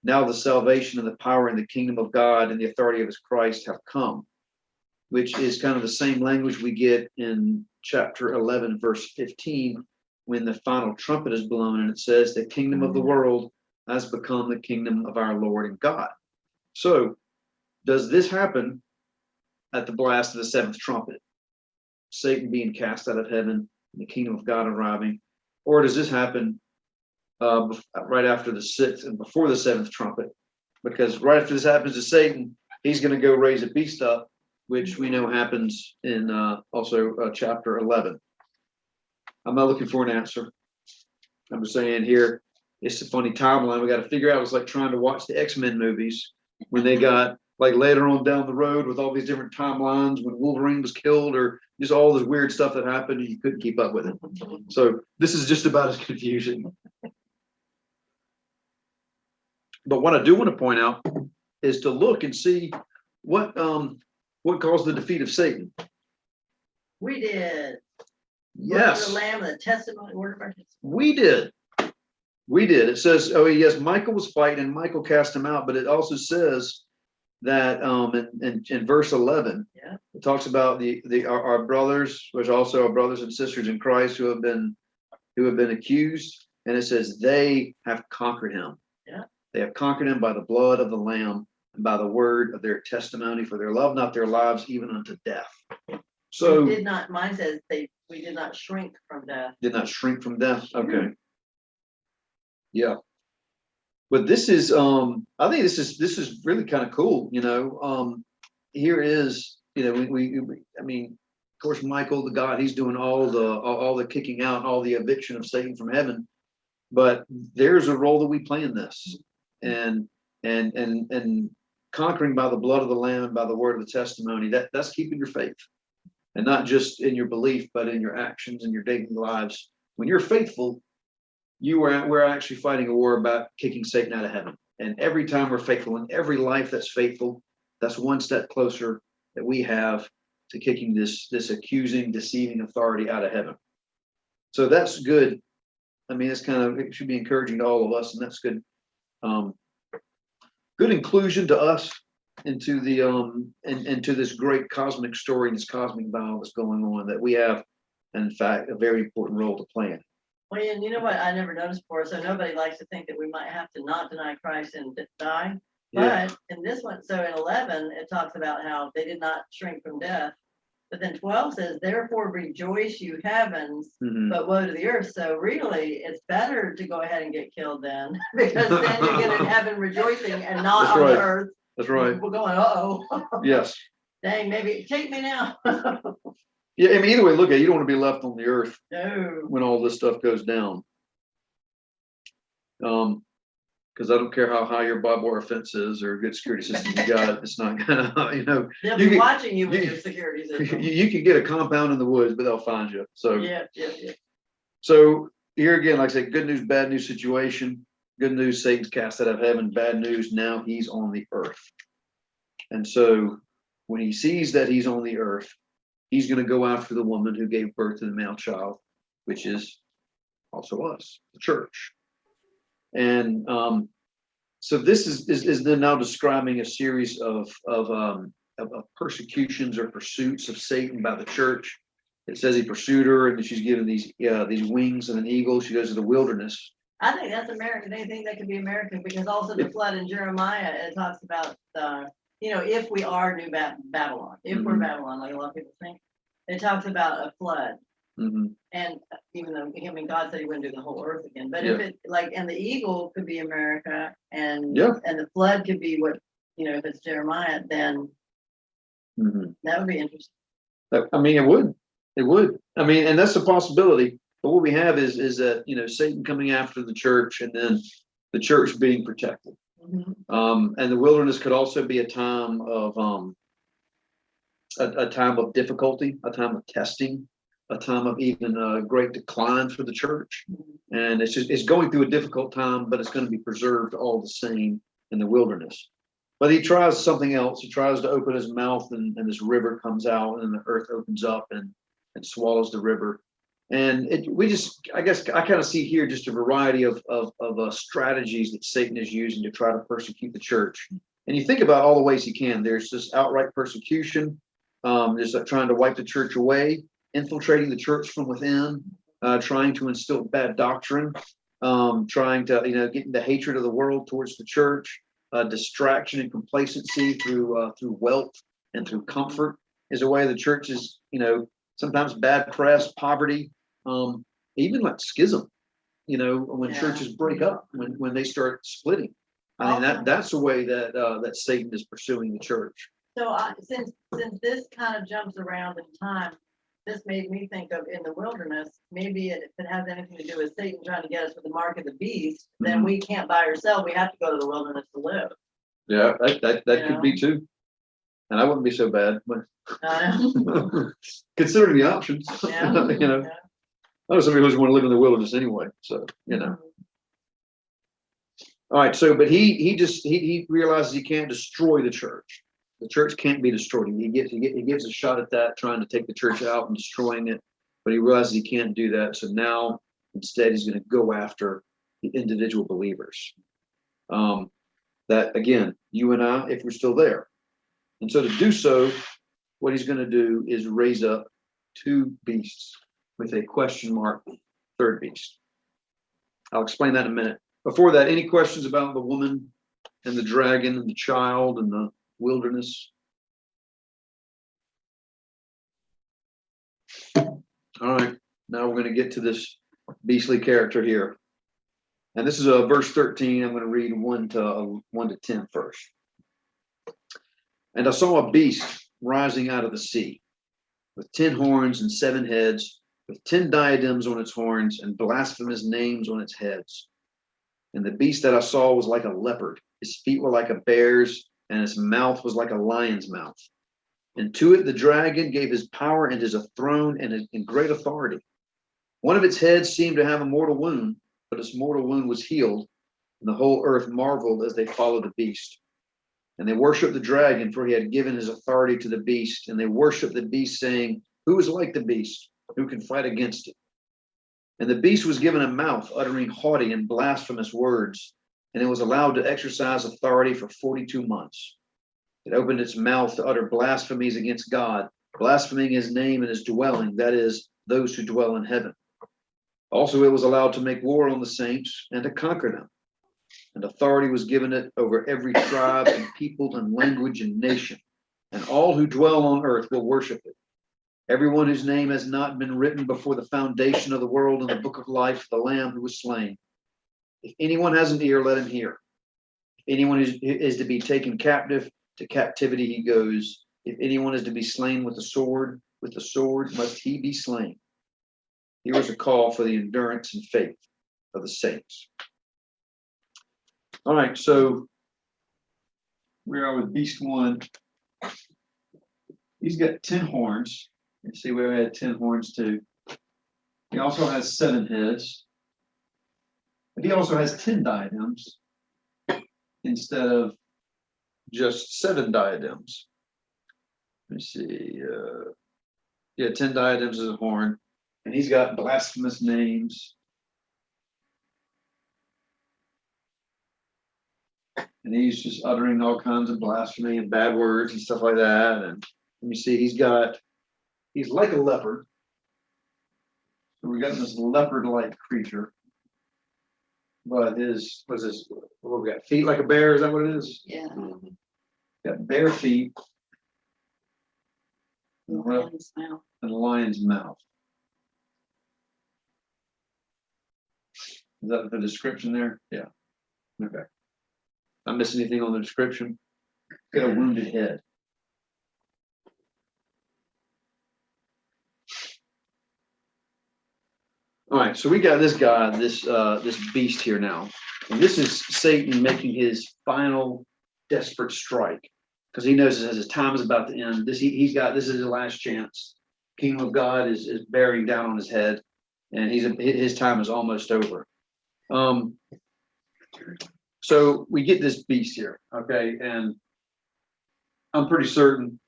S1: now the salvation and the power and the kingdom of God and the authority of his Christ have come, which is kind of the same language we get in chapter 11, verse 15, when the final trumpet is blown, and it says the kingdom of the world has become the kingdom of our Lord and God. So does this happen at the blast of the seventh trumpet, Satan being cast out of heaven and the kingdom of God arriving? Or does this happen right after the sixth and before the seventh trumpet? Because right after this happens to Satan, he's going to go raise a beast up, which we know happens in also chapter 11. I'm not looking for an answer. I'm just saying here, it's a funny timeline. We got to figure out. It's like trying to watch the X-Men movies when they got like later on down the road with all these different timelines when Wolverine was killed, or just all this weird stuff that happened and you couldn't keep up with it. So this is just about as confusing. But what I do want to point out is to look and see what caused the defeat of Satan.
S3: We did.
S1: Yes,
S3: The Lamb and the testimony, word of our testimony.
S1: we did. We did. It says, oh yes, Michael was fighting and Michael cast him out, but it also says that in verse 11,
S3: Yeah.
S1: it talks about our brothers, which also our brothers and sisters in Christ who have been accused, and it says they have conquered him.
S3: Yeah.
S1: They have conquered him by the blood of the Lamb and by the word of their testimony, for their love not their lives even unto death. So
S3: We did not, mine says we did not shrink from death.
S1: did not shrink from death. Okay. Yeah. But this is I think this is really kind of cool, you know. Here is, you know, we I mean, of course, Michael, the God, he's doing all the kicking out and all the eviction of Satan from heaven. But there's a role that we play in this. And conquering by the blood of the Lamb, by the word of the testimony, that's keeping your faith. And not just in your belief, but in your actions and your daily lives. When you're faithful, we're actually fighting a war about kicking Satan out of heaven. And every time we're faithful, in every life that's faithful, that's one step closer that we have to kicking this accusing, deceiving authority out of heaven. So that's good. I mean, it should be encouraging to all of us, and that's good. Good inclusion to us into the into this great cosmic story and this cosmic battle that's going on, that we have, in fact, a very important role to play in.
S3: Well, and you know what I never noticed before, so nobody likes to think that we might have to not deny Christ and die.
S1: Yeah.
S3: But in this one, so in 11, it talks about how they did not shrink from death. But then 12 says, therefore rejoice, you heavens,
S1: Mhm.
S3: but woe to the earth. So really, it's better to go ahead and get killed then, because then you get in heaven rejoicing and not
S1: That's
S3: on
S1: right.
S3: the earth.
S1: That's right.
S3: We're going, uh-oh.
S1: Yes.
S3: Dang, maybe take me now.
S1: Yeah. I mean, either way, look at it, you don't want to be left on the earth
S3: No.
S1: when all this stuff goes down. Because I don't care how high your barbed wire fence is or a good security system you got, it's not gonna, you know,
S3: They'll
S1: You
S3: be
S1: can-
S3: watching you with
S1: you-
S3: your security system.
S1: you can get a compound in the woods, but they'll find you. So.
S3: Yeah.
S1: So here again, like I said, good news, bad news situation. Good news, Satan's cast out of heaven. Bad news, now he's on the earth. And so when he sees that he's on the earth, he's going to go after the woman who gave birth to the male child, which is also us, the church. And so this is then now describing a series of persecutions or pursuits of Satan by the church. It says he pursued her, and she's given these wings of an eagle. She goes to the wilderness.
S3: I think that's American. They think that could be American because also the flood in Jeremiah, it talks about if we are New Babylon, if we're Babylon, like a lot of people think, it talks about a flood.
S1: Mm-hmm.
S3: And even though God said he wouldn't do the whole earth again, but if it and the eagle could be America, and the flood could be what if it's Jeremiah, then that would be interesting.
S1: I mean, it would. I mean, and that's a possibility. But what we have is that Satan coming after the church, and then the church being protected. And the wilderness could also be a time of difficulty, a time of testing, a time of even great decline for the church. And it's going through a difficult time, but it's going to be preserved all the same in the wilderness. But he tries something else. He tries to open his mouth, and this river comes out, and the earth opens up and swallows the river. And I guess I kind of see here just a variety of strategies that Satan is using to try to persecute the church. And you think about all the ways he can. There's this outright persecution. There's trying to wipe the church away, infiltrating the church from within, trying to instill bad doctrine, trying to getting the hatred of the world towards the church, distraction and complacency through wealth and through comfort is a way the church is sometimes bad press, poverty, even like schism, when churches break up, when they start splitting. I mean, that's the way that Satan is pursuing the church.
S3: So since this kind of jumps around in time, this made me think of in the wilderness, maybe if it has anything to do with Satan trying to get us with the mark of the beast, then we can't buy or sell. We have to go to the wilderness to live.
S1: Yeah, that could be too. And I wouldn't be so bad, but considering the options, I know some people just want to live in the wilderness anyway. So, All right. So, but he realizes he can't destroy the church. The church can't be destroyed. He gives a shot at that, trying to take the church out and destroying it, but he realizes he can't do that. So now instead he's going to go after the individual believers. That again, you and I, if we're still there. And so to do so, what he's going to do is raise up two beasts with a question mark, third beast. I'll explain that in a minute. Before that, any questions about the woman and the dragon and the child and the wilderness? All right, now we're going to get to this beastly character here. And this is verse 13. I'm going to read 1 to 10 first. And I saw a beast rising out of the sea, with 10 horns and 7 heads, with 10 diadems on its horns and blasphemous names on its heads. And the beast that I saw was like a leopard. His feet were like a bear's, and his mouth was like a lion's mouth. And to it the dragon gave his power and his throne and great authority. One of its heads seemed to have a mortal wound, but its mortal wound was healed, and the whole earth marveled as they followed the beast. And they worshiped the dragon, for he had given his authority to the beast. And they worshiped the beast, saying, "Who is like the beast? Who can fight against it?" And the beast was given a mouth, uttering haughty and blasphemous words, and it was allowed to exercise authority for 42 months. It opened its mouth to utter blasphemies against God, blaspheming his name and his dwelling, that is, those who dwell in heaven. Also, it was allowed to make war on the saints and to conquer them. And authority was given it over every tribe and people and language and nation. And all who dwell on earth will worship it. Everyone whose name has not been written before the foundation of the world in the book of life of the Lamb who was slain. If anyone has an ear, let him hear. If anyone is to be taken captive, to captivity he goes. If anyone is to be slain with the sword must he be slain. Here is a call for the endurance and faith of the saints. All right, so we are with beast 1. He's got 10 horns. You see, we had 10 horns too. He also has 7 heads. But he also has 10 diadems instead of just 7 diadems. Let me see. 10 diadems is a horn. And he's got blasphemous names. And he's just uttering all kinds of blasphemy and bad words and stuff like that. And let me see, he's like a leopard. So we got this leopard-like creature. But what we got, feet like a bear, is that what it is?
S2: Yeah.
S1: Got bare feet
S2: Lion's mouth.
S1: and a lion's mouth. Is that the description there? Yeah. Okay. Not missing anything on the description? Got a wounded head. All right, so we got this guy, this beast here now. And this is Satan making his final desperate strike. Because he knows as his time is about to end. This is his last chance. Kingdom of God is bearing down on his head, and his time is almost over. So we get this beast here, okay, and I'm pretty certain.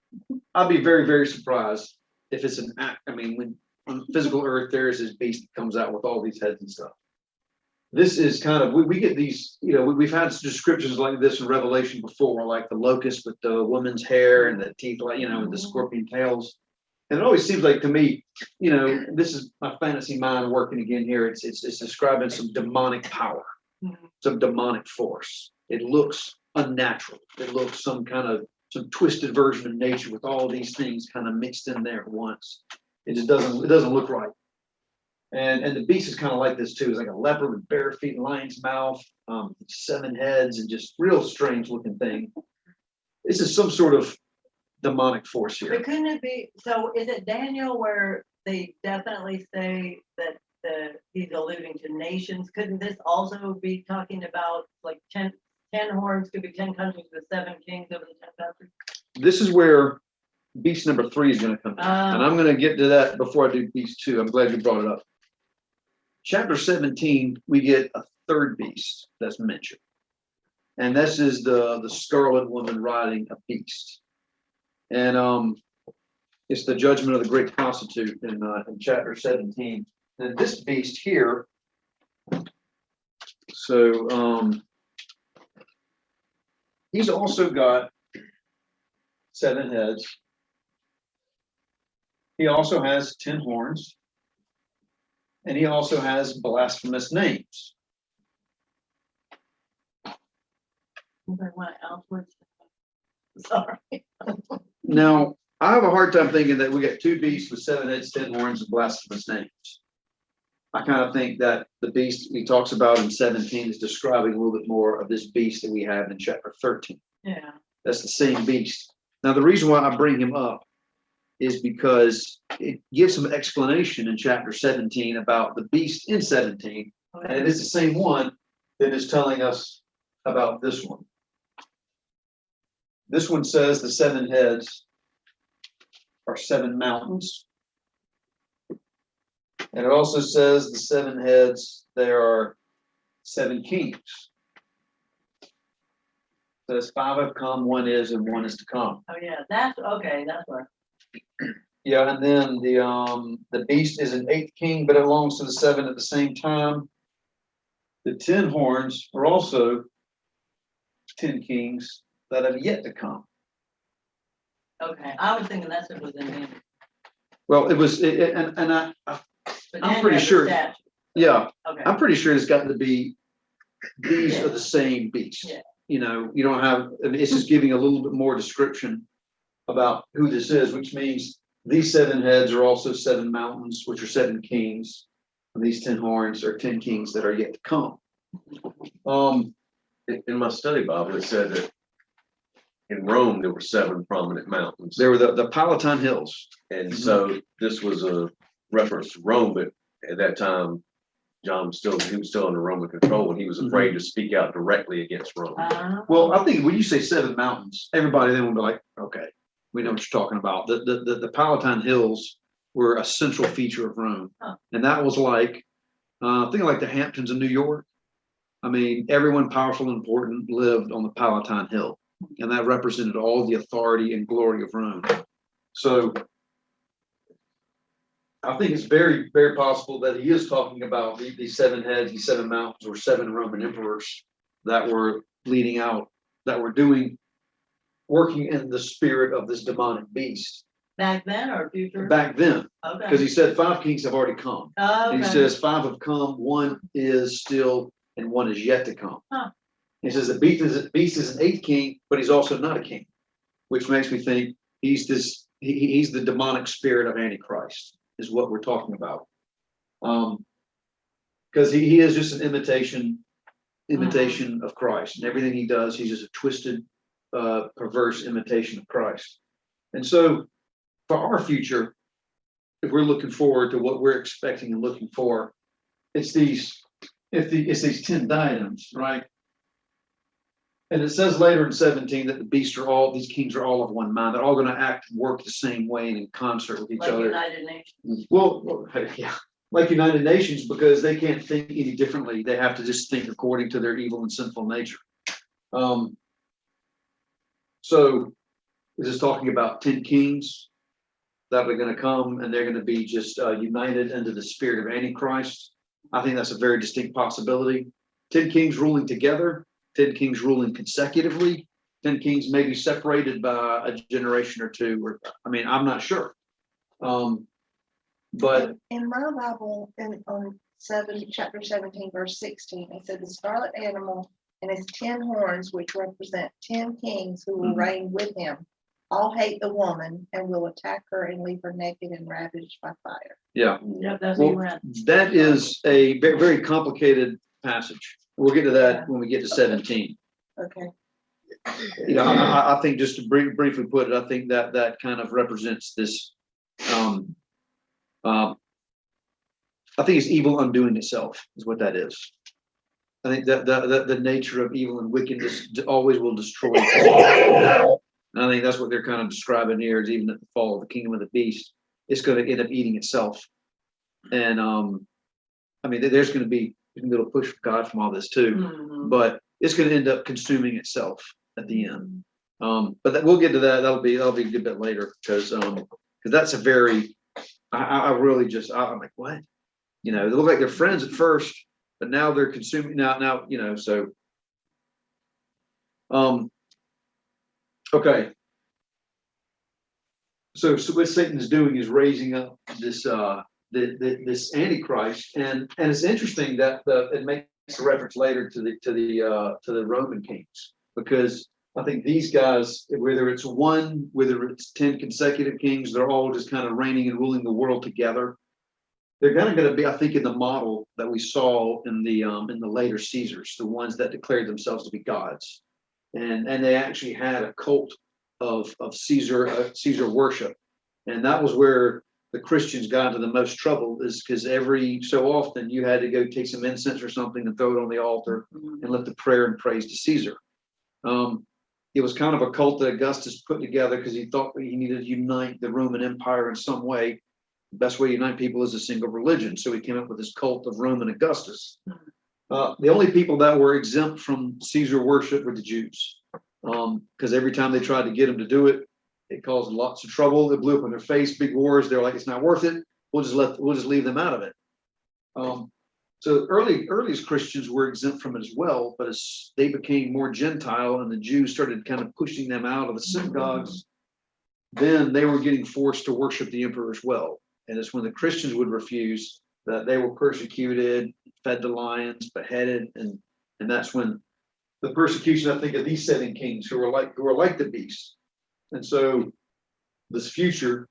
S1: I'll be very, very surprised if it's an act. I mean, when on physical earth there is this beast that comes out with all these heads and stuff. This is kind of, we get these, we've had descriptions like this in Revelation before, like the locust with the woman's hair and the teeth, like, with the scorpion tails. And it always seems like to me, this is my fantasy mind working again here. It's describing some demonic power, some demonic force. It looks unnatural. It looks some twisted version of nature with all these things kind of mixed in there at once. It just doesn't look right. And the beast is kind of like this too. It's like a leopard with bare feet and lion's mouth, 7 heads, and just real strange looking thing. This is some sort of demonic force here.
S3: But couldn't it be, so is it Daniel where they definitely say that he's alluding to nations? Couldn't this also be talking about like 10 horns, could be 10 countries with 7 kings over the 10 countries?
S1: This is where beast number 3 is going to come in. And I'm going to get to that before I do beast 2. I'm glad you brought it up. Chapter 17, we get a third beast that's mentioned. And this is the scarlet woman riding a beast. And it's the judgment of the great prostitute in chapter 17. And this beast here, so he's also got 7 heads. He also has 10 horns. And he also has blasphemous names.
S3: Sorry.
S1: Now, I have a hard time thinking that we got 2 beasts with 7 heads, 10 horns, and blasphemous names. I kind of think that the beast he talks about in 17 is describing a little bit more of this beast that we have in chapter 13.
S3: Yeah.
S1: That's the same beast. Now, the reason why I bring him up is because it gives some explanation in chapter 17 about the beast in 17. And it is the same one that is telling us about this one. This one says the 7 heads are 7 mountains. And it also says the 7 heads, there are 7 kings. So there's 5 have come, 1 is, and 1 is to come.
S3: Oh yeah, that's okay. That's what.
S1: Yeah, and then the beast is an 8th king, but it belongs to the 7 at the same time. The 10 horns are also 10 kings that have yet to come.
S3: Okay, I was thinking that's what was in there.
S1: Well, it was, I'm pretty sure. Yeah,
S3: Okay.
S1: I'm pretty sure it's got to be these are the same beast.
S3: Yeah.
S1: You don't have. I mean, it's just giving a little bit more description about who this is, which means these 7 heads are also 7 mountains, which are 7 kings. And these 10 horns are 10 kings that are yet to come.
S5: In my study Bible, it said that in Rome there were 7 prominent mountains.
S1: There were the Palatine Hills.
S5: And so this was a reference to Rome, but at that time, John was still under Roman control, and he was afraid to speak out directly against Rome.
S1: Well, I think when you say 7 mountains, everybody then would be like, okay, we know what you're talking about. The Palatine Hills were a central feature of Rome. And that was like, think like the Hamptons of New York. I mean, everyone powerful and important lived on the Palatine Hill, and that represented all the authority and glory of Rome. So I think it's very, very possible that he is talking about these 7 heads, these 7 mountains, or 7 Roman emperors that were leading out that were working in the spirit of this demonic beast
S3: Back then or future?
S1: back then, because
S3: Okay.
S1: he said 5 kings have already come.
S3: Oh,
S1: And he
S3: okay.
S1: says 5 have come, 1 is still, and 1 is yet to come.
S3: Huh.
S1: He says the beast is an 8th king, but he's also not a king, which makes me think he's the demonic spirit of Antichrist, is what we're talking about. Because he is just an imitation of Christ, and everything he does, he's just a twisted, perverse imitation of Christ. And so, for our future, if we're looking forward to what we're expecting and looking for, it's these 10 diadems, right? And it says later in 17 that these kings are all of one mind. They're all going to act and work the same way and in concert with each
S3: Like
S1: other.
S3: United Nations.
S1: Well, yeah, like United Nations, because they can't think any differently. They have to just think according to their evil and sinful nature. So this is talking about 10 kings that are going to come, and they're going to be just united into the spirit of Antichrist. I think that's a very distinct possibility. 10 kings ruling together, 10 kings ruling consecutively, 10 kings maybe separated by a generation or two. Or, I mean, I'm not sure. But
S2: in my Bible, on chapter 17, verse 16, it said the scarlet animal and its 10 horns, which represent 10 kings who will reign with him, all hate the woman and will attack her and leave her naked and ravaged by fire.
S1: yeah,
S3: Yep, that's
S1: well,
S3: what we're at.
S1: that is a very, very complicated passage. We'll get to that when we get to 17.
S2: Okay.
S1: You know, I think just to briefly put it, I think that kind of represents this. I think it's evil undoing itself is what that is. I think that the nature of evil and wickedness always will destroy itself. And I think that's what they're kind of describing here, is even at the fall of the kingdom of the beast, it's going to end up eating itself. And I mean, there's going to be a little push for God from all this too, but it's going to end up consuming itself at the end. But we'll get to that. That'll be a good bit later, because that's a very, I really just, I'm like, what? You know, they look like they're friends at first, but now they're consuming now, you know, so. Okay. So what Satan is doing is raising up this this Antichrist, and it's interesting that it makes a reference later to the Roman kings, because I think these guys, whether it's 10 consecutive kings, they're all just kind of reigning and ruling the world together. They're going to be, I think, in the model that we saw in the later Caesars, the ones that declared themselves to be gods, and they actually had a cult of Caesar worship, and that was where the Christians got into the most trouble, is because every so often you had to go take some incense or something and throw it on the altar and lift the prayer and praise to Caesar. It was kind of a cult that Augustus put together because he thought he needed to unite the Roman Empire in some way. The best way to unite people is a single religion. So he came up with this cult of Roman Augustus. The only people that were exempt from Caesar worship were the Jews, because every time they tried to get them to do it, it caused lots of trouble. It blew up in their face, big wars. They're like, it's not worth it. We'll just leave them out of it. So earliest Christians were exempt from it as well, but as they became more Gentile and the Jews started kind of pushing them out of the synagogues, then they were getting forced to worship the emperor as well. And it's when the Christians would refuse that they were persecuted, fed to lions, beheaded, and that's when the persecution, I think, of these 7 kings who are like the beast. And so this future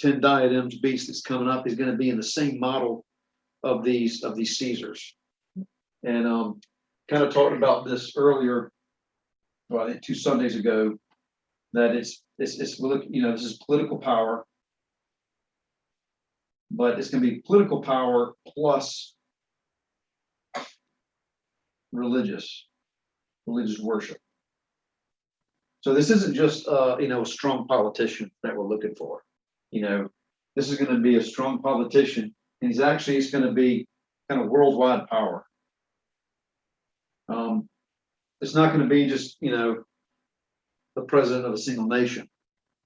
S1: 10 diadems beast that's coming up is going to be in the same model of these Caesars. And kind of talked about this earlier, well, I think 2 Sundays ago, that it's you know, this is political power, but it's going to be political power plus religious worship. So this isn't just you know, a strong politician that we're looking for. You know, this is going to be a strong politician, and it's going to be kind of worldwide power. It's not going to be just, you know, the president of a single nation,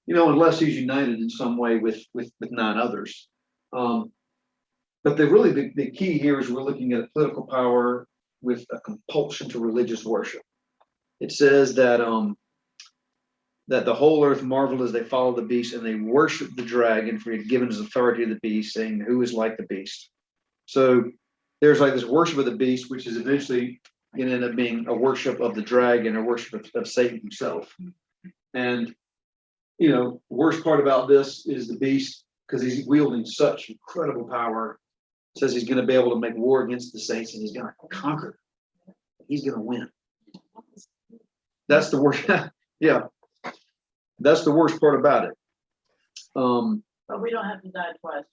S1: you know, unless he's united in some way with 9 others. But the key here is we're looking at political power with a compulsion to religious worship. it says that that the whole earth marveled as they followed the beast, and they worshiped the dragon, for he had given his authority to the beast, saying, "Who is like the beast?" So there's like this worship of the beast, which is eventually going to end up being a worship of the dragon, or worship of Satan himself. And worst part about this is the beast, because he's wielding such incredible power. Says he's going to be able to make war against the saints, and he's going to conquer. He's going to win. That's the worst. Yeah, that's the worst part about it.
S3: But we don't have to die twice.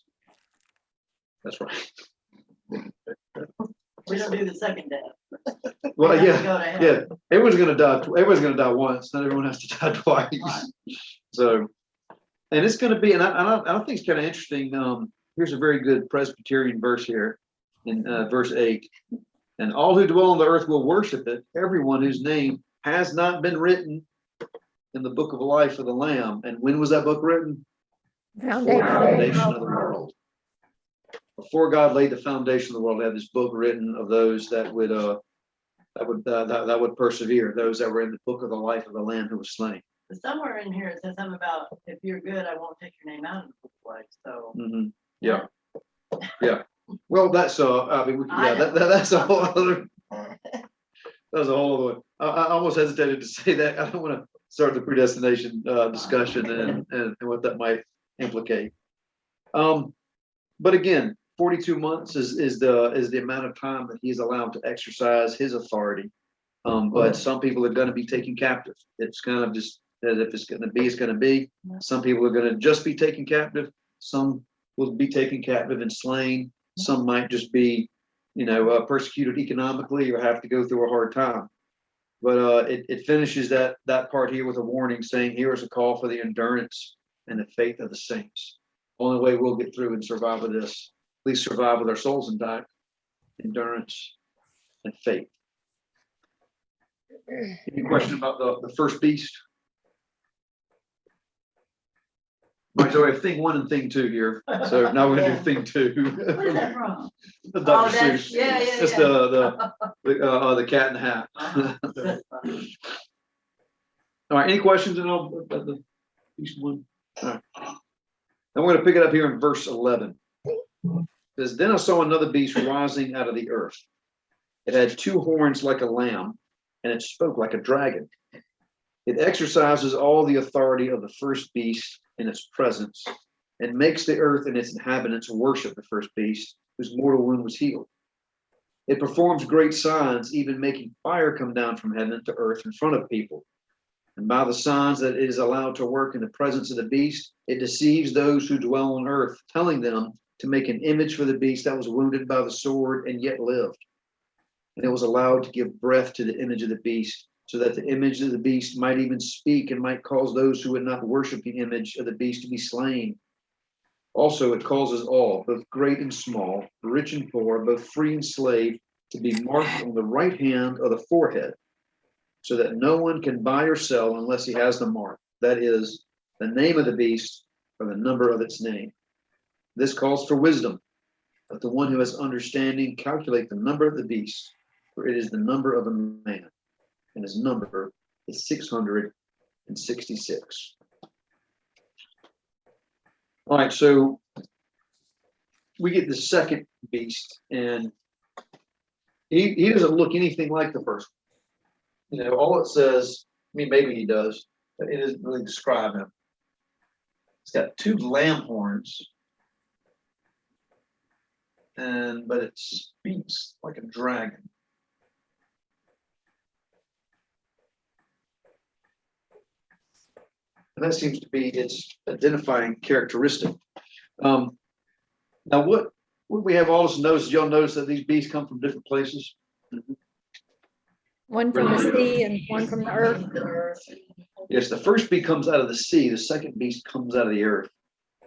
S1: That's right.
S3: We don't do the second death.
S1: Well,
S3: We have to
S1: yeah,
S3: go to hell.
S1: yeah. Everyone's going to die. Everyone's going to die once. Not everyone has to die twice.
S3: Right.
S1: So, and it's going to be, and I think it's kind of interesting. Here's a very good Presbyterian verse here in verse 8. And all who dwell on the earth will worship it, everyone whose name has not been written in the book of life of the Lamb. And when was that book written? Before the foundation of the world. Before God laid the foundation of the world, they had this book written of those that would persevere, those that were in the book of the life of the Lamb who was slain.
S3: But somewhere in here it says something about if you're good, I won't take your name out of the book of life. So
S1: Yeah. Yeah. Well, that's I mean,
S3: I know.
S1: that's a whole other. That's a whole other. I almost hesitated to say that. I don't want to start the predestination discussion and what that might implicate. But again, 42 months is the amount of time that he's allowed to exercise his authority. But some people are going to be taken captive. It's kind of just as if it's going to be, it's going to be. Some people are going to just be taken captive. Some will be taken captive and slain. Some might just be, persecuted economically or have to go through a hard time. But it finishes that part here with a warning saying, here is a call for the endurance and the faith of the saints. Only way we'll get through and survive with this, at least survive with our souls intact, endurance and faith. Any question about the first beast? Right, so we have thing 1 and thing 2 here. So now we're gonna do thing 2.
S3: what is that from?
S1: Dr.
S3: Oh, that's,
S1: Seuss.
S3: yeah.
S1: It's the Cat in the Hat.
S3: That's funny.
S1: All right, any questions at all about the beast 1? All right. Then we're gonna pick it up here in verse 11. It says, then I saw another beast rising out of the earth. It had 2 horns like a lamb, and it spoke like a dragon. It exercises all the authority of the first beast in its presence, and makes the earth and its inhabitants worship the first beast, whose mortal wound was healed. It performs great signs, even making fire come down from heaven to earth in front of people. And by the signs that it is allowed to work in the presence of the beast, it deceives those who dwell on earth, telling them to make an image for the beast that was wounded by the sword and yet lived. And it was allowed to give breath to the image of the beast, so that the image of the beast might even speak and might cause those who would not worship the image of the beast to be slain. Also, it causes all, both great and small, rich and poor, both free and slave, to be marked on the right hand or the forehead, so that no one can buy or sell unless he has the mark, that is, the name of the beast or the number of its name. This calls for wisdom. Let the one who has understanding calculate the number of the beast, for it is the number of a man, and his number is 666. All right, so we get the second beast, and he doesn't look anything like the first one. All it says, I mean, maybe he does, but it doesn't really describe him. It's got 2 lamb horns, but it speaks like a dragon. And that seems to be its identifying characteristic. Now, what we have also noticed, y'all notice that these beasts come from different places.
S7: One from the sea and one from the earth.
S1: Yes, the first beast comes out of the sea. The second beast comes out of the earth.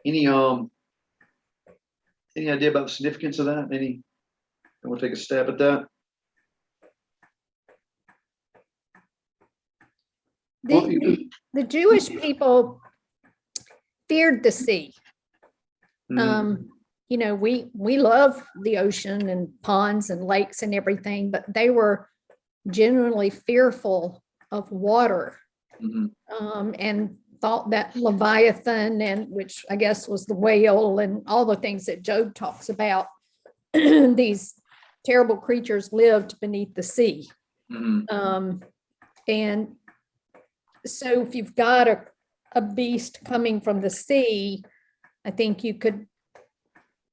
S1: Any idea about the significance of that? I want to take a stab at that.
S7: The Jewish people feared the sea. We love the ocean and ponds and lakes and everything, but they were genuinely fearful water.
S1: Mhm.
S7: And thought that Leviathan, and which I guess was the whale, and all the things that Job talks about, these terrible creatures lived beneath the sea.
S1: Mhm.
S7: And so if you've got a beast coming from the sea, I think you could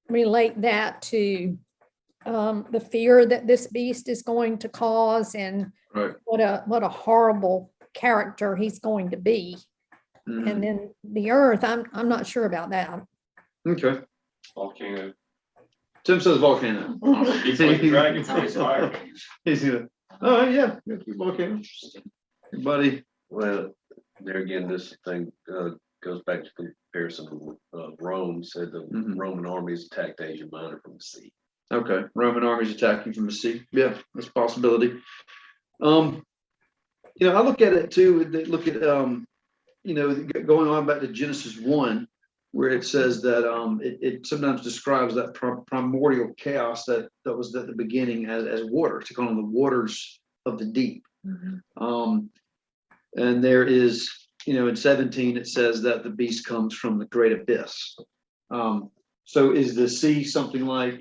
S7: relate that to the fear that this beast is going to cause, and
S1: Right.
S7: what a horrible character he's going to be.
S1: Mhm.
S7: And then the earth, I'm not sure about that.
S1: Okay.
S4: Volcano.
S1: Tim says volcano.
S4: He's like a dragon, so he's fire.
S1: He's gonna, oh, yeah, volcano. Buddy.
S5: Well, there again, this thing goes back to comparison of Rome, said the
S1: Mhm.
S5: Roman armies attacked Asia Minor from the sea.
S1: Okay, Roman armies attacking from the sea. Yeah, that's a possibility. I look at it too, look at, going on back to Genesis 1, where it says that it sometimes describes that primordial chaos that was at the beginning as water, to call them the waters of the deep. And there is, in 17, it says that the beast comes from the great abyss. So is the sea something like,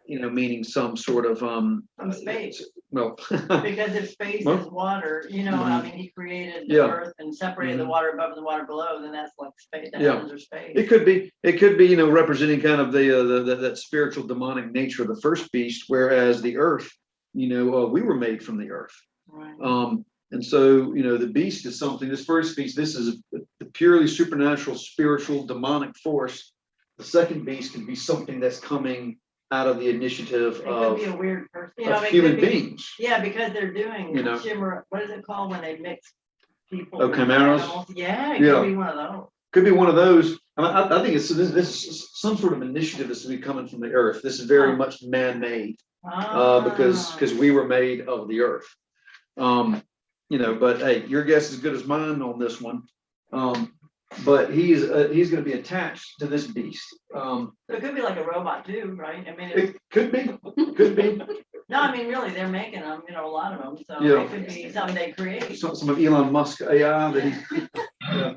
S1: meaning some sort of
S3: From space.
S1: well,
S3: Because if space
S1: Well,
S3: is water, I mean, he created the
S1: Yeah.
S3: earth and separated the
S1: Mhm.
S3: water above and the water below, then that's like space, the
S1: Yeah.
S3: heavens are space.
S1: it could be, representing kind of that spiritual demonic nature of the first beast, whereas the earth, we were made from the earth.
S3: Right.
S1: And so, the beast is something, this first beast, this is a purely supernatural, spiritual, demonic force. The second beast could be something that's coming out of the initiative
S3: It could
S1: of
S3: be a weird person,
S1: of
S3: it
S1: human
S3: could be,
S1: beings.
S3: yeah, because they're doing
S1: You know.
S3: shimmer, what is it called when they mix people?
S1: Oh,
S3: with
S1: chimeras?
S3: animals? Yeah, it
S1: Yeah.
S3: could be one of those.
S1: Could be one of those. I think this is some sort of initiative that's to be coming from the earth. This is very much man-made, because we were made of the earth. But hey, your guess is as good as mine on this one. But he's going to be attached to this beast.
S3: It could be like a robot too, right? I mean,
S1: It could be.
S3: no, I mean, really, they're making them, a lot of them, so
S1: Yeah.
S3: it could be something they create.
S1: Some of Elon Musk AI that he. Yeah.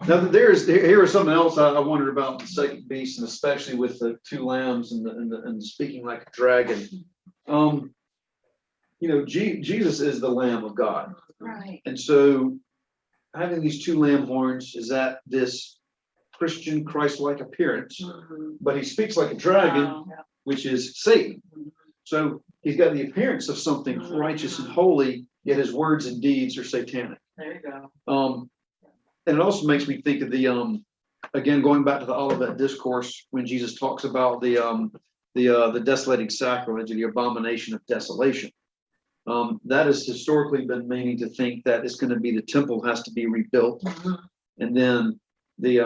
S1: Now here is something else I wondered about the second beast, and especially with the two lambs and speaking like a dragon. Jesus is the Lamb of God,
S2: Right.
S1: and so having these two lamb horns is that this Christian Christ-like appearance, but he speaks like a dragon,
S3: Oh,
S1: which is Satan. So he's got the appearance of something righteous and holy, yet his words and deeds are satanic.
S3: there you go.
S1: And it also makes me think of the again, going back to the Olivet Discourse, when Jesus talks about the desolating sacrilege, or the abomination of desolation. That has historically been meaning to think that it's going to be the temple has to be rebuilt, and then the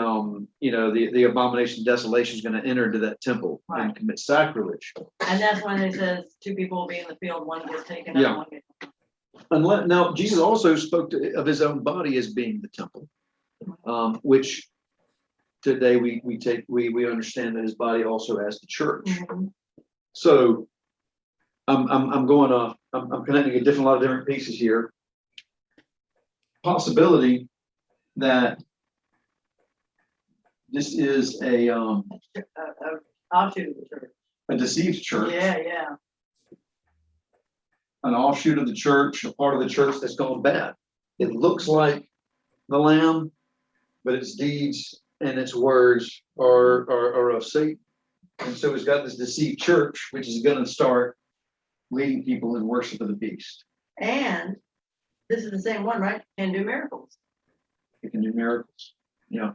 S1: abomination of desolation is going to enter into that temple and
S3: Right.
S1: commit sacrilege.
S3: And that's when it says two people will be in the field, one gets taken
S1: Yeah.
S3: out, one gets.
S1: Now, Jesus also spoke of his own body as being the temple, which today we understand that his body also as the church. So I'm connecting a lot of different pieces here. Possibility that this is a
S3: Offshoot of the church.
S1: deceived church,
S3: Yeah.
S1: an offshoot of the church, a part of the church that's gone bad. It looks like the Lamb, but its deeds and its words are of Satan. And so he's got this deceived church, which is going to start leading people in worship of the beast.
S3: And this is the same one, right? Can do miracles.
S1: It can do miracles. Yeah.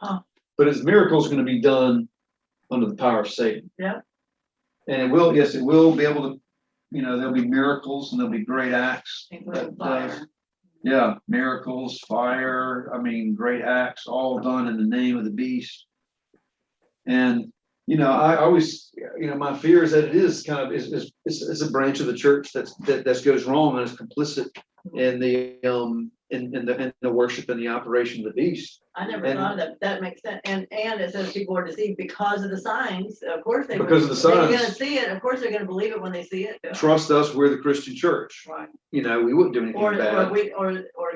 S3: Huh.
S1: But his miracles going to be done under the power of Satan.
S3: Yeah.
S1: And it will be able to, there'll be miracles and there'll be great acts.
S3: Including
S1: that,
S3: fire.
S1: Yeah, miracles, fire, great acts, all done in the name of the beast. And, I always, my fear is that it is kind of, it's a branch of the church that goes wrong and is complicit in the worship and the operation of the beast.
S3: I never
S1: And-
S3: thought of that. That makes sense. And it says people are deceived because of the signs. Of course they.
S1: Because of the
S3: They're
S1: signs.
S3: gonna see it. Of course they're gonna believe it when they see it.
S1: Trust us, we're the Christian church.
S3: Right.
S1: You know, we wouldn't do anything
S3: Or
S1: bad.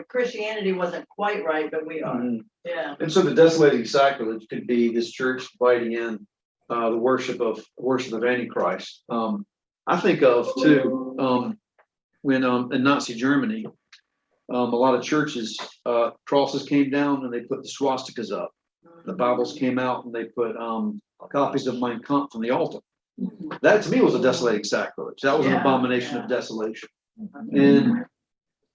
S3: Christianity wasn't quite right, but we are.
S1: Mhm.
S3: Yeah.
S1: And so the desolating sacrilege could be this church inviting in the worship of Antichrist. I think of too, when in Nazi Germany, a lot of churches, crosses came down and they put the swastikas up. The Bibles came out and they put copies of Mein Kampf on the altar. That to me was a desolating sacrilege. That was an
S3: Yeah,
S1: abomination
S3: yeah.
S1: of desolation. And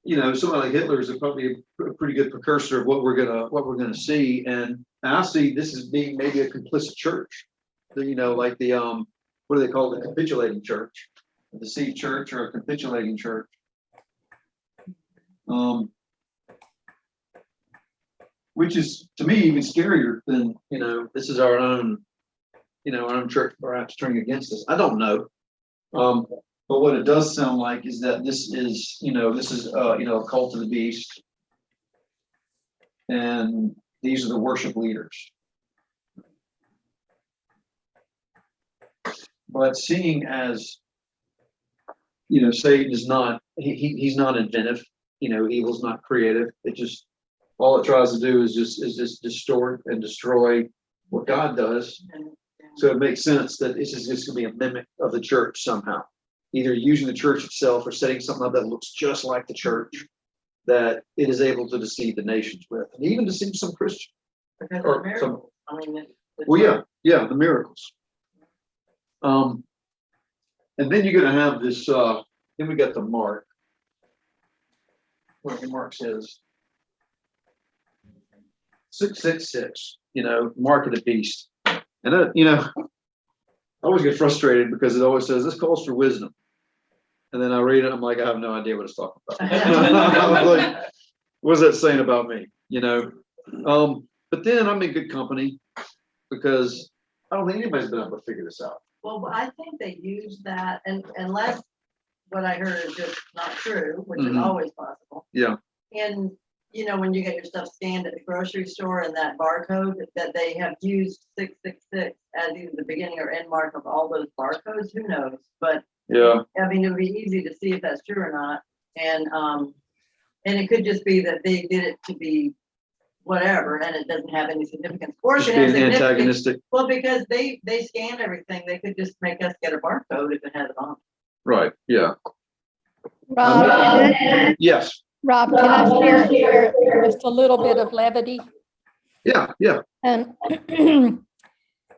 S1: you know, somebody like Hitler is probably a pretty good precursor of what we're gonna see. And I see this as being maybe a complicit church. You know, like the what do they call it? The capitulating church, the deceived church, or a capitulating church. Which is to me even scarier than, you know, this is our own church perhaps turning against us. I don't know. But what it does sound like is that this is a cult of the beast. And these are the worship leaders. But seeing as, you know, Satan is not, he's not inventive, you know, evil's not creative. It just, all it tries to do is just distort and destroy what God does. So it makes sense that this is just gonna be a mimic of the church somehow, either using the church itself or setting something up that looks just like the church, that it is able to deceive the nations with, and even deceive some Christians.
S3: Because
S1: Or
S3: of miracles. I mean,
S1: Well, yeah, the miracles. And then you're gonna have this, then we got the mark. Where the mark says 666, you know, mark of the beast. And you know, I always get frustrated because it always says this calls for wisdom. And then I read it, I'm like, I have no idea what it's talking about. I was like, what's that saying about me? You know? But then I'm in good company because I don't think anybody's been able to figure this out.
S3: well, I think they use that, and unless what I heard is just not true, which is
S1: Mhm.
S3: always possible.
S1: Yeah.
S3: And, you know, when you get your stuff scanned at the grocery store and that barcode that they have used 666 as either the beginning or end mark of all those barcodes, who knows? But
S1: Yeah.
S3: I mean, it would be easy to see if that's true or not. And it could just be that they did it to be whatever, and it doesn't have any significance. Or it
S1: Just
S3: could have
S1: being
S3: significance.
S1: antagonistic.
S3: Well, because they scanned everything, they could just make us get a barcode if it has it on.
S1: Right. Yeah.
S7: Rob,
S1: Yes.
S7: Rob, can I share just a little bit of levity?
S1: Yeah. Yeah.
S7: And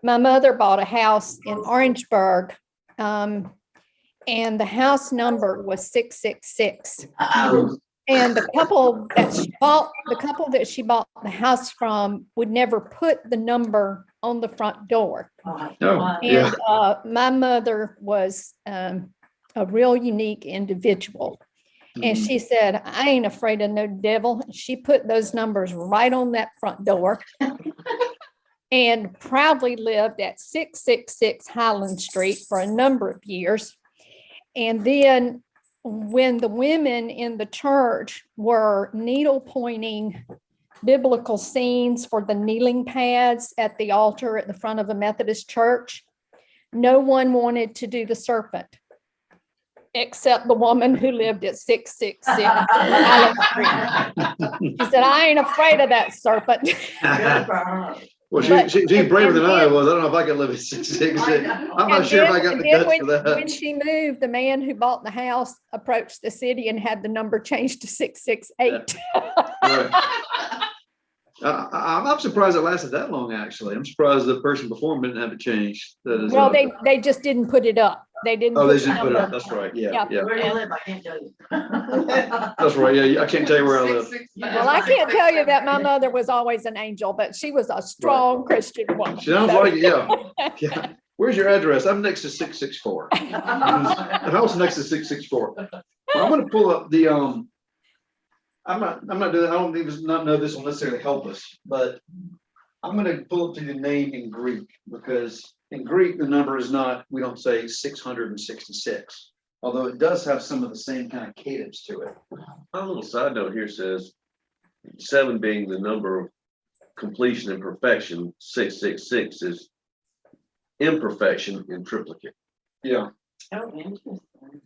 S7: my mother bought a house in Orangeburg, and the house number was 666. And the couple that she bought the house from would never put the number on the front door.
S1: Oh,
S7: And
S1: yeah.
S7: my mother was a real unique individual. And
S1: Mhm.
S7: she said, I ain't afraid of no devil. She put those numbers right on that front door and proudly lived at 666 Highland Street for a number of years. And then when the women in the church were needle pointing biblical scenes for the kneeling pads at the altar at the front of the Methodist church, no one wanted to do the serpent except the woman who lived at 666 Highland Street. She said, I ain't afraid of that serpent.
S3: Good for her.
S1: Well,
S7: But-
S1: she's
S7: and-
S1: braver
S7: and
S1: than I
S7: then-
S1: was. I don't know if I could live at 666.
S3: I know.
S1: I'm not
S7: And
S1: sure if I
S7: then-
S1: got
S7: and
S1: the
S7: then
S1: guts for
S7: when
S1: that.
S7: she moved, the man who bought the house approached the city and had the number changed to 668.
S1: Right. I'm surprised it lasted that long, actually. I'm surprised the person before him didn't have it changed. That is,
S7: Well, they just didn't put it up. They didn't.
S1: oh, they
S7: put the
S1: didn't put it up.
S7: number.
S1: That's right. Yeah,
S7: Yeah.
S1: yeah.
S3: Where do you live? I can't tell you.
S1: That's right. Yeah, I can't tell you where I live.
S7: Well, I can't tell you that my mother was always an angel, but she was a strong Christian woman.
S1: Sounds
S7: So-
S1: like it, yeah. Yeah. Where's your address? I'm next to 664. The house next to 664. Well, I'm gonna pull up the, I'm not doing, I don't even not know this will necessarily help us, but I'm gonna pull up to the name in Greek, because in Greek, the number is not, we don't say 666. although it does have some of the same kind of cadence to it.
S5: My little side note here says 7 being the number of completion and perfection, 666 is imperfection in triplicate.
S1: Yeah.
S3: Oh, interesting.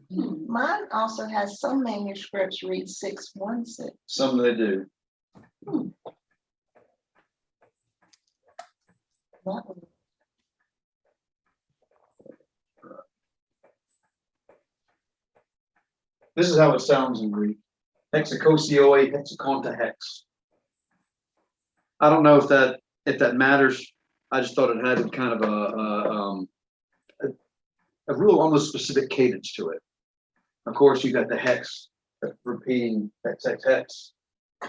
S2: Mine also has some manuscripts read 616.
S1: Some they do.
S2: That one.
S1: This is how it sounds in Greek. Hexakosioi, hexaconta hex. I don't know if that matters. I just thought it had kind of a real almost specific cadence to it. Of course, you got the hex repeating hex, hex, hex.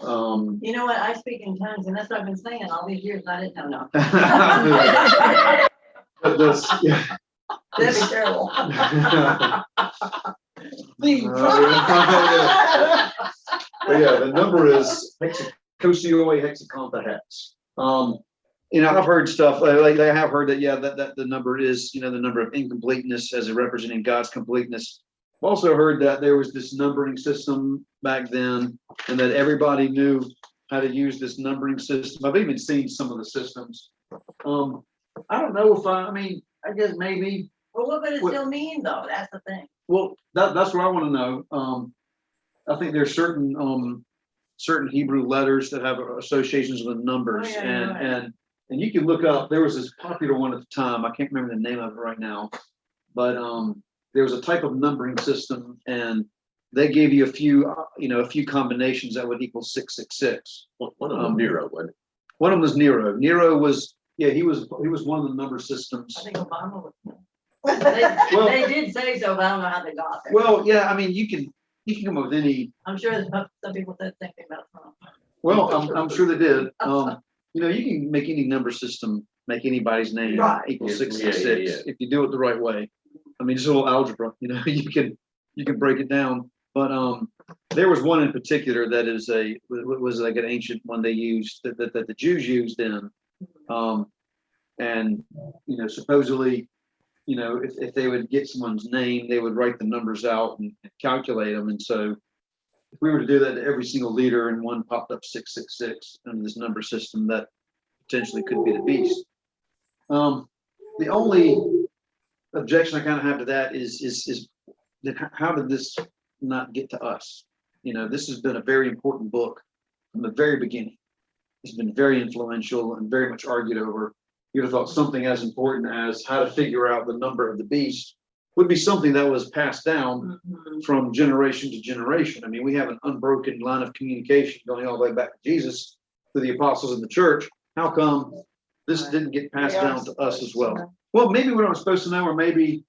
S3: You know what? I speak in tongues, and that's what I've been saying all these years. I didn't know.
S1: But this, yeah.
S3: That'd be terrible.
S1: But yeah, the number is hexakosioi, hexaconta hex. I've heard stuff like I have heard that, yeah, that the number is, the number of incompleteness as representing God's completeness. I've also heard that there was this numbering system back then, and that everybody knew how to use this numbering system. I've even seen some of the systems. I don't know if I guess maybe.
S3: Well, what would it still mean, though? That's the thing.
S1: Well, that's what I want to know. I think there's certain Hebrew letters that have associations with numbers,
S3: Oh, yeah, right.
S1: and you can look up. There was this popular one at the time. I can't remember the name of it right now, but there was a type of numbering system, and they gave you a few combinations that would equal 666.
S5: One of them Nero, wasn't it?
S1: One of them was Nero. Nero was, yeah, he was one of the number systems.
S3: I think Obama was. They did say so, but I don't know how they got there.
S1: Well, yeah, you can come up with any.
S3: I'm sure some people said thinking about Trump.
S1: Well, I'm sure they did. You can make any number system, make anybody's name
S3: Right.
S1: equal
S5: Yeah,
S1: 666
S5: yeah.
S1: if you do it the right way. Just a little algebra, you can break it down. But there was one in particular that was like an ancient one they used that the Jews used then. And supposedly, if they would get someone's name, they would write the numbers out and calculate them. And so if we were to do that to every single leader and one popped up 666 under this number system, that potentially could be the beast. The only objection I kind of have to that is that how did this not get to us? This has been a very important book from the very beginning. It's been very influential and very much argued over. You'd have thought something as important as how to figure out the number of the beast would be something that was passed down from generation to generation. We have an unbroken line of communication going all the way back to Jesus, to the apostles in the church. How come this didn't get passed down to us as well? Well, maybe we're not supposed to know, or maybe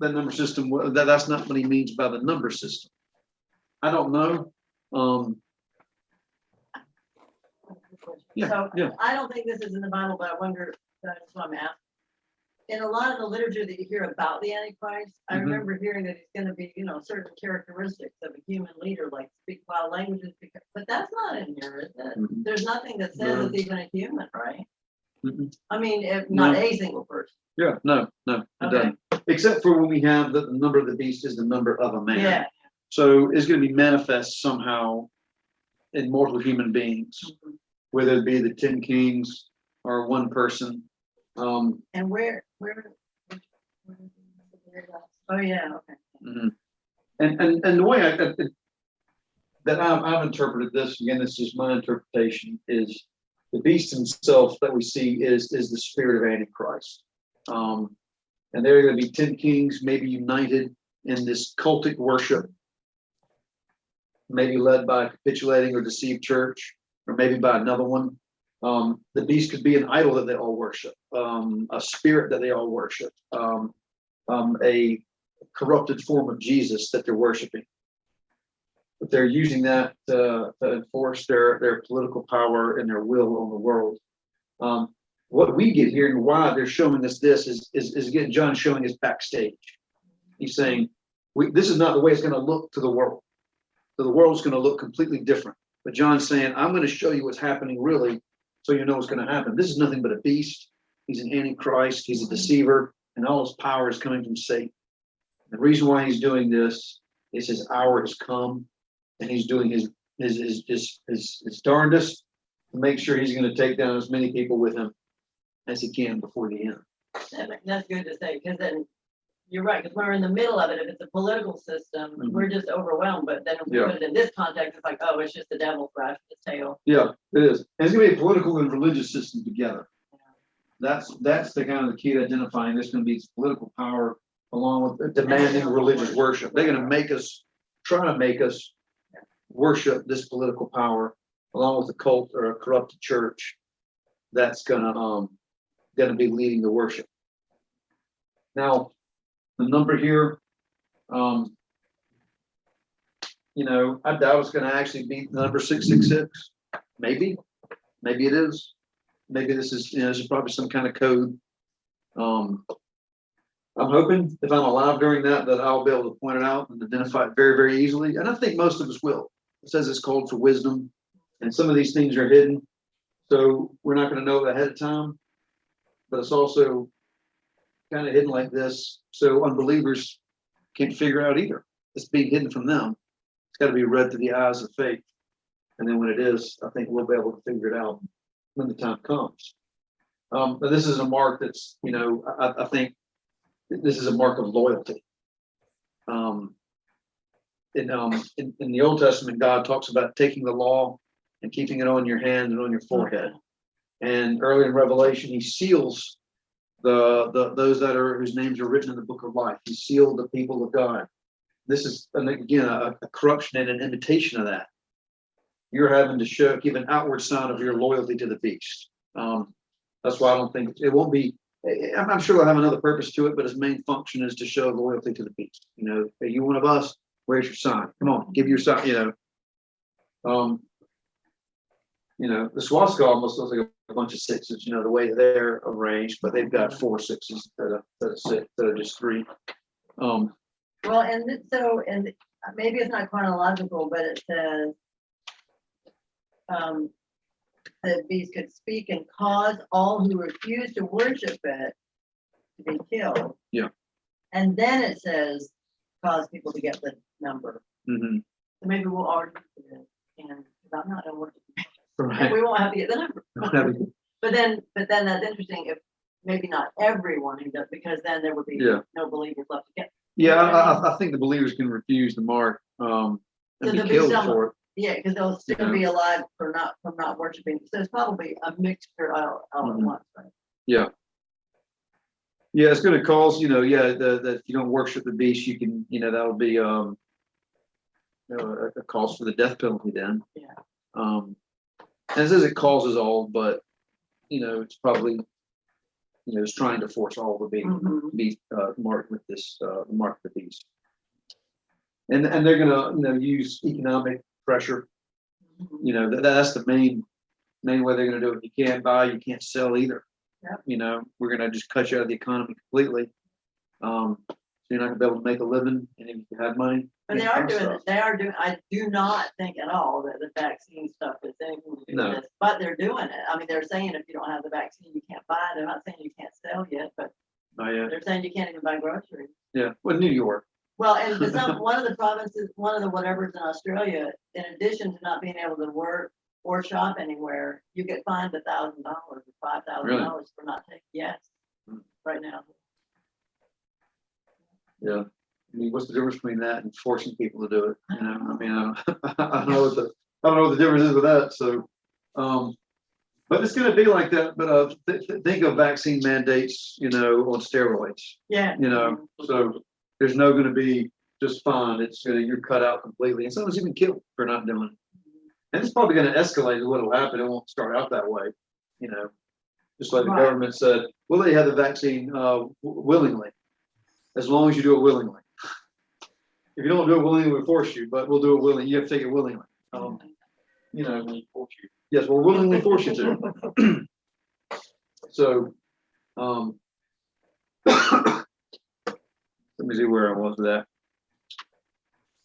S1: that number system, that's not what he means by the number system. I don't know.
S3: So
S1: yeah.
S3: I don't think this is in the Bible, but I wonder, that's what I'm asking. In a lot of the literature that you hear about the Antichrist, I remember hearing that it's going to be, certain characteristics of a human leader, like speak wild languages, but that's not in here, is it? There's nothing that says it's even a human, right? If not a single person.
S1: Yeah, no, it doesn't. Except for when we have the number of the beast is the number of a man.
S3: Yeah.
S1: So it's going to be manifest somehow in mortal human beings, whether it be the 10 kings or one person.
S3: And where? Oh, yeah, okay.
S1: And the way that I've interpreted this, again, this is my interpretation, is the beast himself that we see is the spirit of Antichrist. And there are going to be 10 kings, maybe united in this cultic worship, maybe led by a capitulating or deceived church, or maybe by another one. The beast could be an idol that they all worship, a spirit that they all worship, a corrupted form of Jesus that they're worshiping. But they're using that to enforce their political power and their will on the world. What we get here and why they're showing us this is again, John showing us backstage. He's saying, this is not the way it's going to look to the world. So the world's going to look completely different. But John's saying, I'm going to show you what's happening really, so you know what's going to happen. This is nothing but a beast. He's an antichrist. He's a deceiver, and all his power is coming from Satan. The reason why he's doing this is his hour has come, and he's doing his darndest to make sure he's going to take down as many people with him as he can before the end.
S3: That's good to say, because then you're right, because we're in the middle of it. If it's a political system, we're just overwhelmed. But then if we
S1: Yeah.
S3: put it in this context, it's like, oh, it's just the devil thrashing his tail.
S1: Yeah, it is. And it's going to be a political and religious system together. That's the kind of the key to identifying. There's going to be political power along with demanding religious worship. They're going to try to make us worship this political power along with a cult or a corrupted church that's gonna be leading the worship. Now, the number here, I doubt it's gonna actually be the number 666. Maybe it is. Maybe this is, this is probably some kind of code. I'm hoping if I'm alive during that I'll be able to point it out and identify it very, very easily. And I think most of us will. It says it's called for wisdom, and some of these things are hidden. So we're not going to know it ahead of time, but it's also kind of hidden like this. So unbelievers can't figure out either. It's being hidden from them. It's got to be read through the eyes of faith. And then when it is, I think we'll be able to figure it out when the time comes. But this is a mark that's, I think this is a mark of loyalty. In the Old Testament, God talks about taking the law and keeping it on your hand and on your forehead. And early in Revelation, he seals those whose names are written in the book of life. He sealed the people of God. This is, again, a corruption and an imitation of that. You're having to give an outward sign of your loyalty to the beast. That's why I don't think it won't be. I'm sure they'll have another purpose to it, but its main function is to show loyalty to the beast. Are you one of us? Where's your sign? Come on, give your sign. The swastika almost looks like a bunch of sixes. The way they're arranged, but they've got 4 6s instead of 6, instead of just 3.
S3: Well, and maybe it's not chronological, but it says that beast could speak and cause all who refuse to worship it to be killed.
S1: Yeah.
S3: And then it says cause people to get the number.
S1: Mm-hmm.
S3: So maybe we'll argue for it, and I'm not gonna worship it.
S1: Right.
S3: And we won't have to get the number. But then that's interesting if maybe not everyone who does, because then there would be no believers left to get.
S1: Yeah, I think the believers can refuse the mark and be killed for it.
S3: Yeah, because they'll still be alive from not worshiping. So it's probably a mixture all at once, right?
S1: Yeah. Yeah, it's going to cause, that if you don't worship the beast, you can, that'll be a cause for the death penalty then.
S3: Yeah.
S1: And it says it causes all, but, it's probably, it's trying to force all to be marked with this, mark the beast. And they're going to, use economic pressure. That's the main way they're going to do it. You can't buy, you can't sell either. Yep. We're going to just cut you out of the economy completely. So you're not going to be able to make a living, and if you have money.
S3: But they are doing it. They are doing. I do not think at all that the vaccine stuff is anything to do with this. But they're doing it. I mean, they're saying if you don't have the vaccine, you can't buy. They're not saying you can't sell yet, but they're saying you can't even buy groceries. Yeah,
S1: well, New York.
S3: Well, and one of the provinces, one of the whatevers in Australia, in addition to not being able to work or shop anywhere, you get fined $1,000 or $5,000 for not taking right now.
S1: Yeah. I mean, what's the difference between that and forcing people to do it? I don't know what the difference is with that. So, but it's going to be like that. But think of vaccine mandates, on steroids.
S3: Yeah.
S1: So there's no going to be just fine. It's you're cut out completely, and someone's even killed for not doing it. And it's probably going to escalate to what will happen. It won't start out that way, just like the government said, we'll let you have the vaccine willingly, as long as you do it willingly. If you don't do it willingly, we'll force you, but we'll do it willingly. You have to take it willingly. Force you. Yes, we'll willingly force you to. So, let me see where I was with that.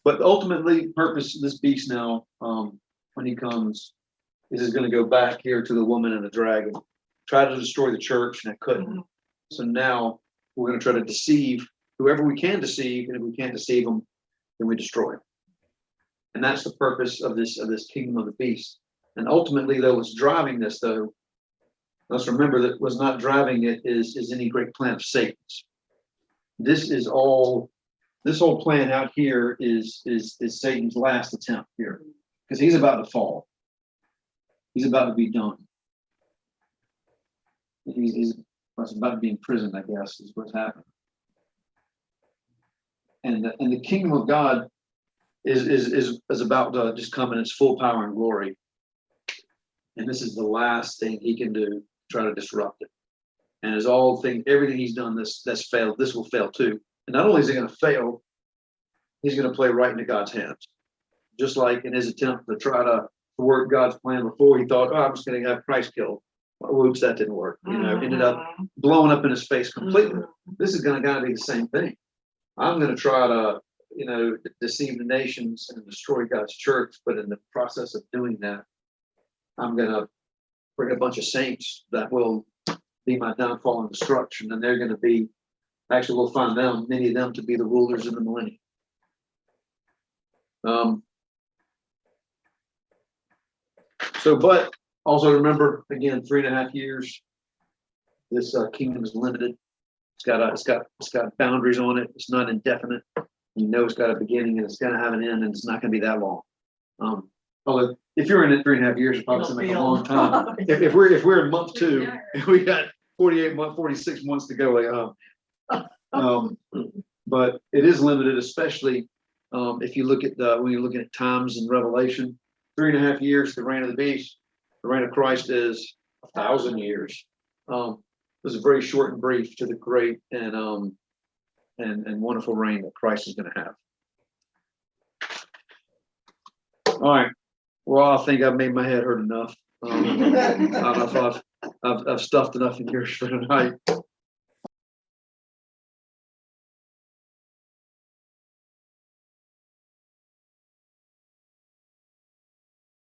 S1: But ultimately, purpose of this beast now, when he comes, is going to go back here to the woman and the dragon, try to destroy the church, and it couldn't. So now we're going to try to deceive whoever we can deceive, and if we can't deceive them, then we destroy them. And that's the purpose of this kingdom of the beast. And ultimately, though, what's driving this, though, let's remember that what's not driving it is any great plan of Satan's. This whole plan out here is Satan's last attempt here, because he's about to fall. He's about to be done. He's about to be in prison, I guess, is what's happening. And the kingdom of God is about to just come in its full power and glory. And this is the last thing he can do to try to disrupt it. And as everything he's done that's failed, this will fail too. And not only is it going to fail, he's going to play right into God's hands. Just like in his attempt to try to work God's plan before, he thought, I'm just going to have Christ killed. Well, oops, that didn't work. Ended up blowing up in his face completely. This is going to be the same thing. I'm going to try to, deceive the nations and destroy God's church. But in the process of doing that, I'm going to bring a bunch of saints that will be my downfall and destruction. And they're going to be, actually, we'll find many of them to be the rulers in the millennium. But also remember, again, 3.5 years, this kingdom is limited. It's got boundaries on it. It's not indefinite. It's got a beginning and it's going to have an end, and it's not going to be that long. Although if you're in it 3.5 years, it's probably going to make a long time. If we're in month 2 and we got 46 months to go, but it is limited, especially if you look at when you're looking at times in Revelation. 3.5 years, the reign of the beast. The reign of Christ is 1,000 years. It was very short and brief to the great and wonderful reign that Christ is going to have. All right. Well, I think I've made my head hurt enough. I don't know if I've stuffed enough in yours for tonight.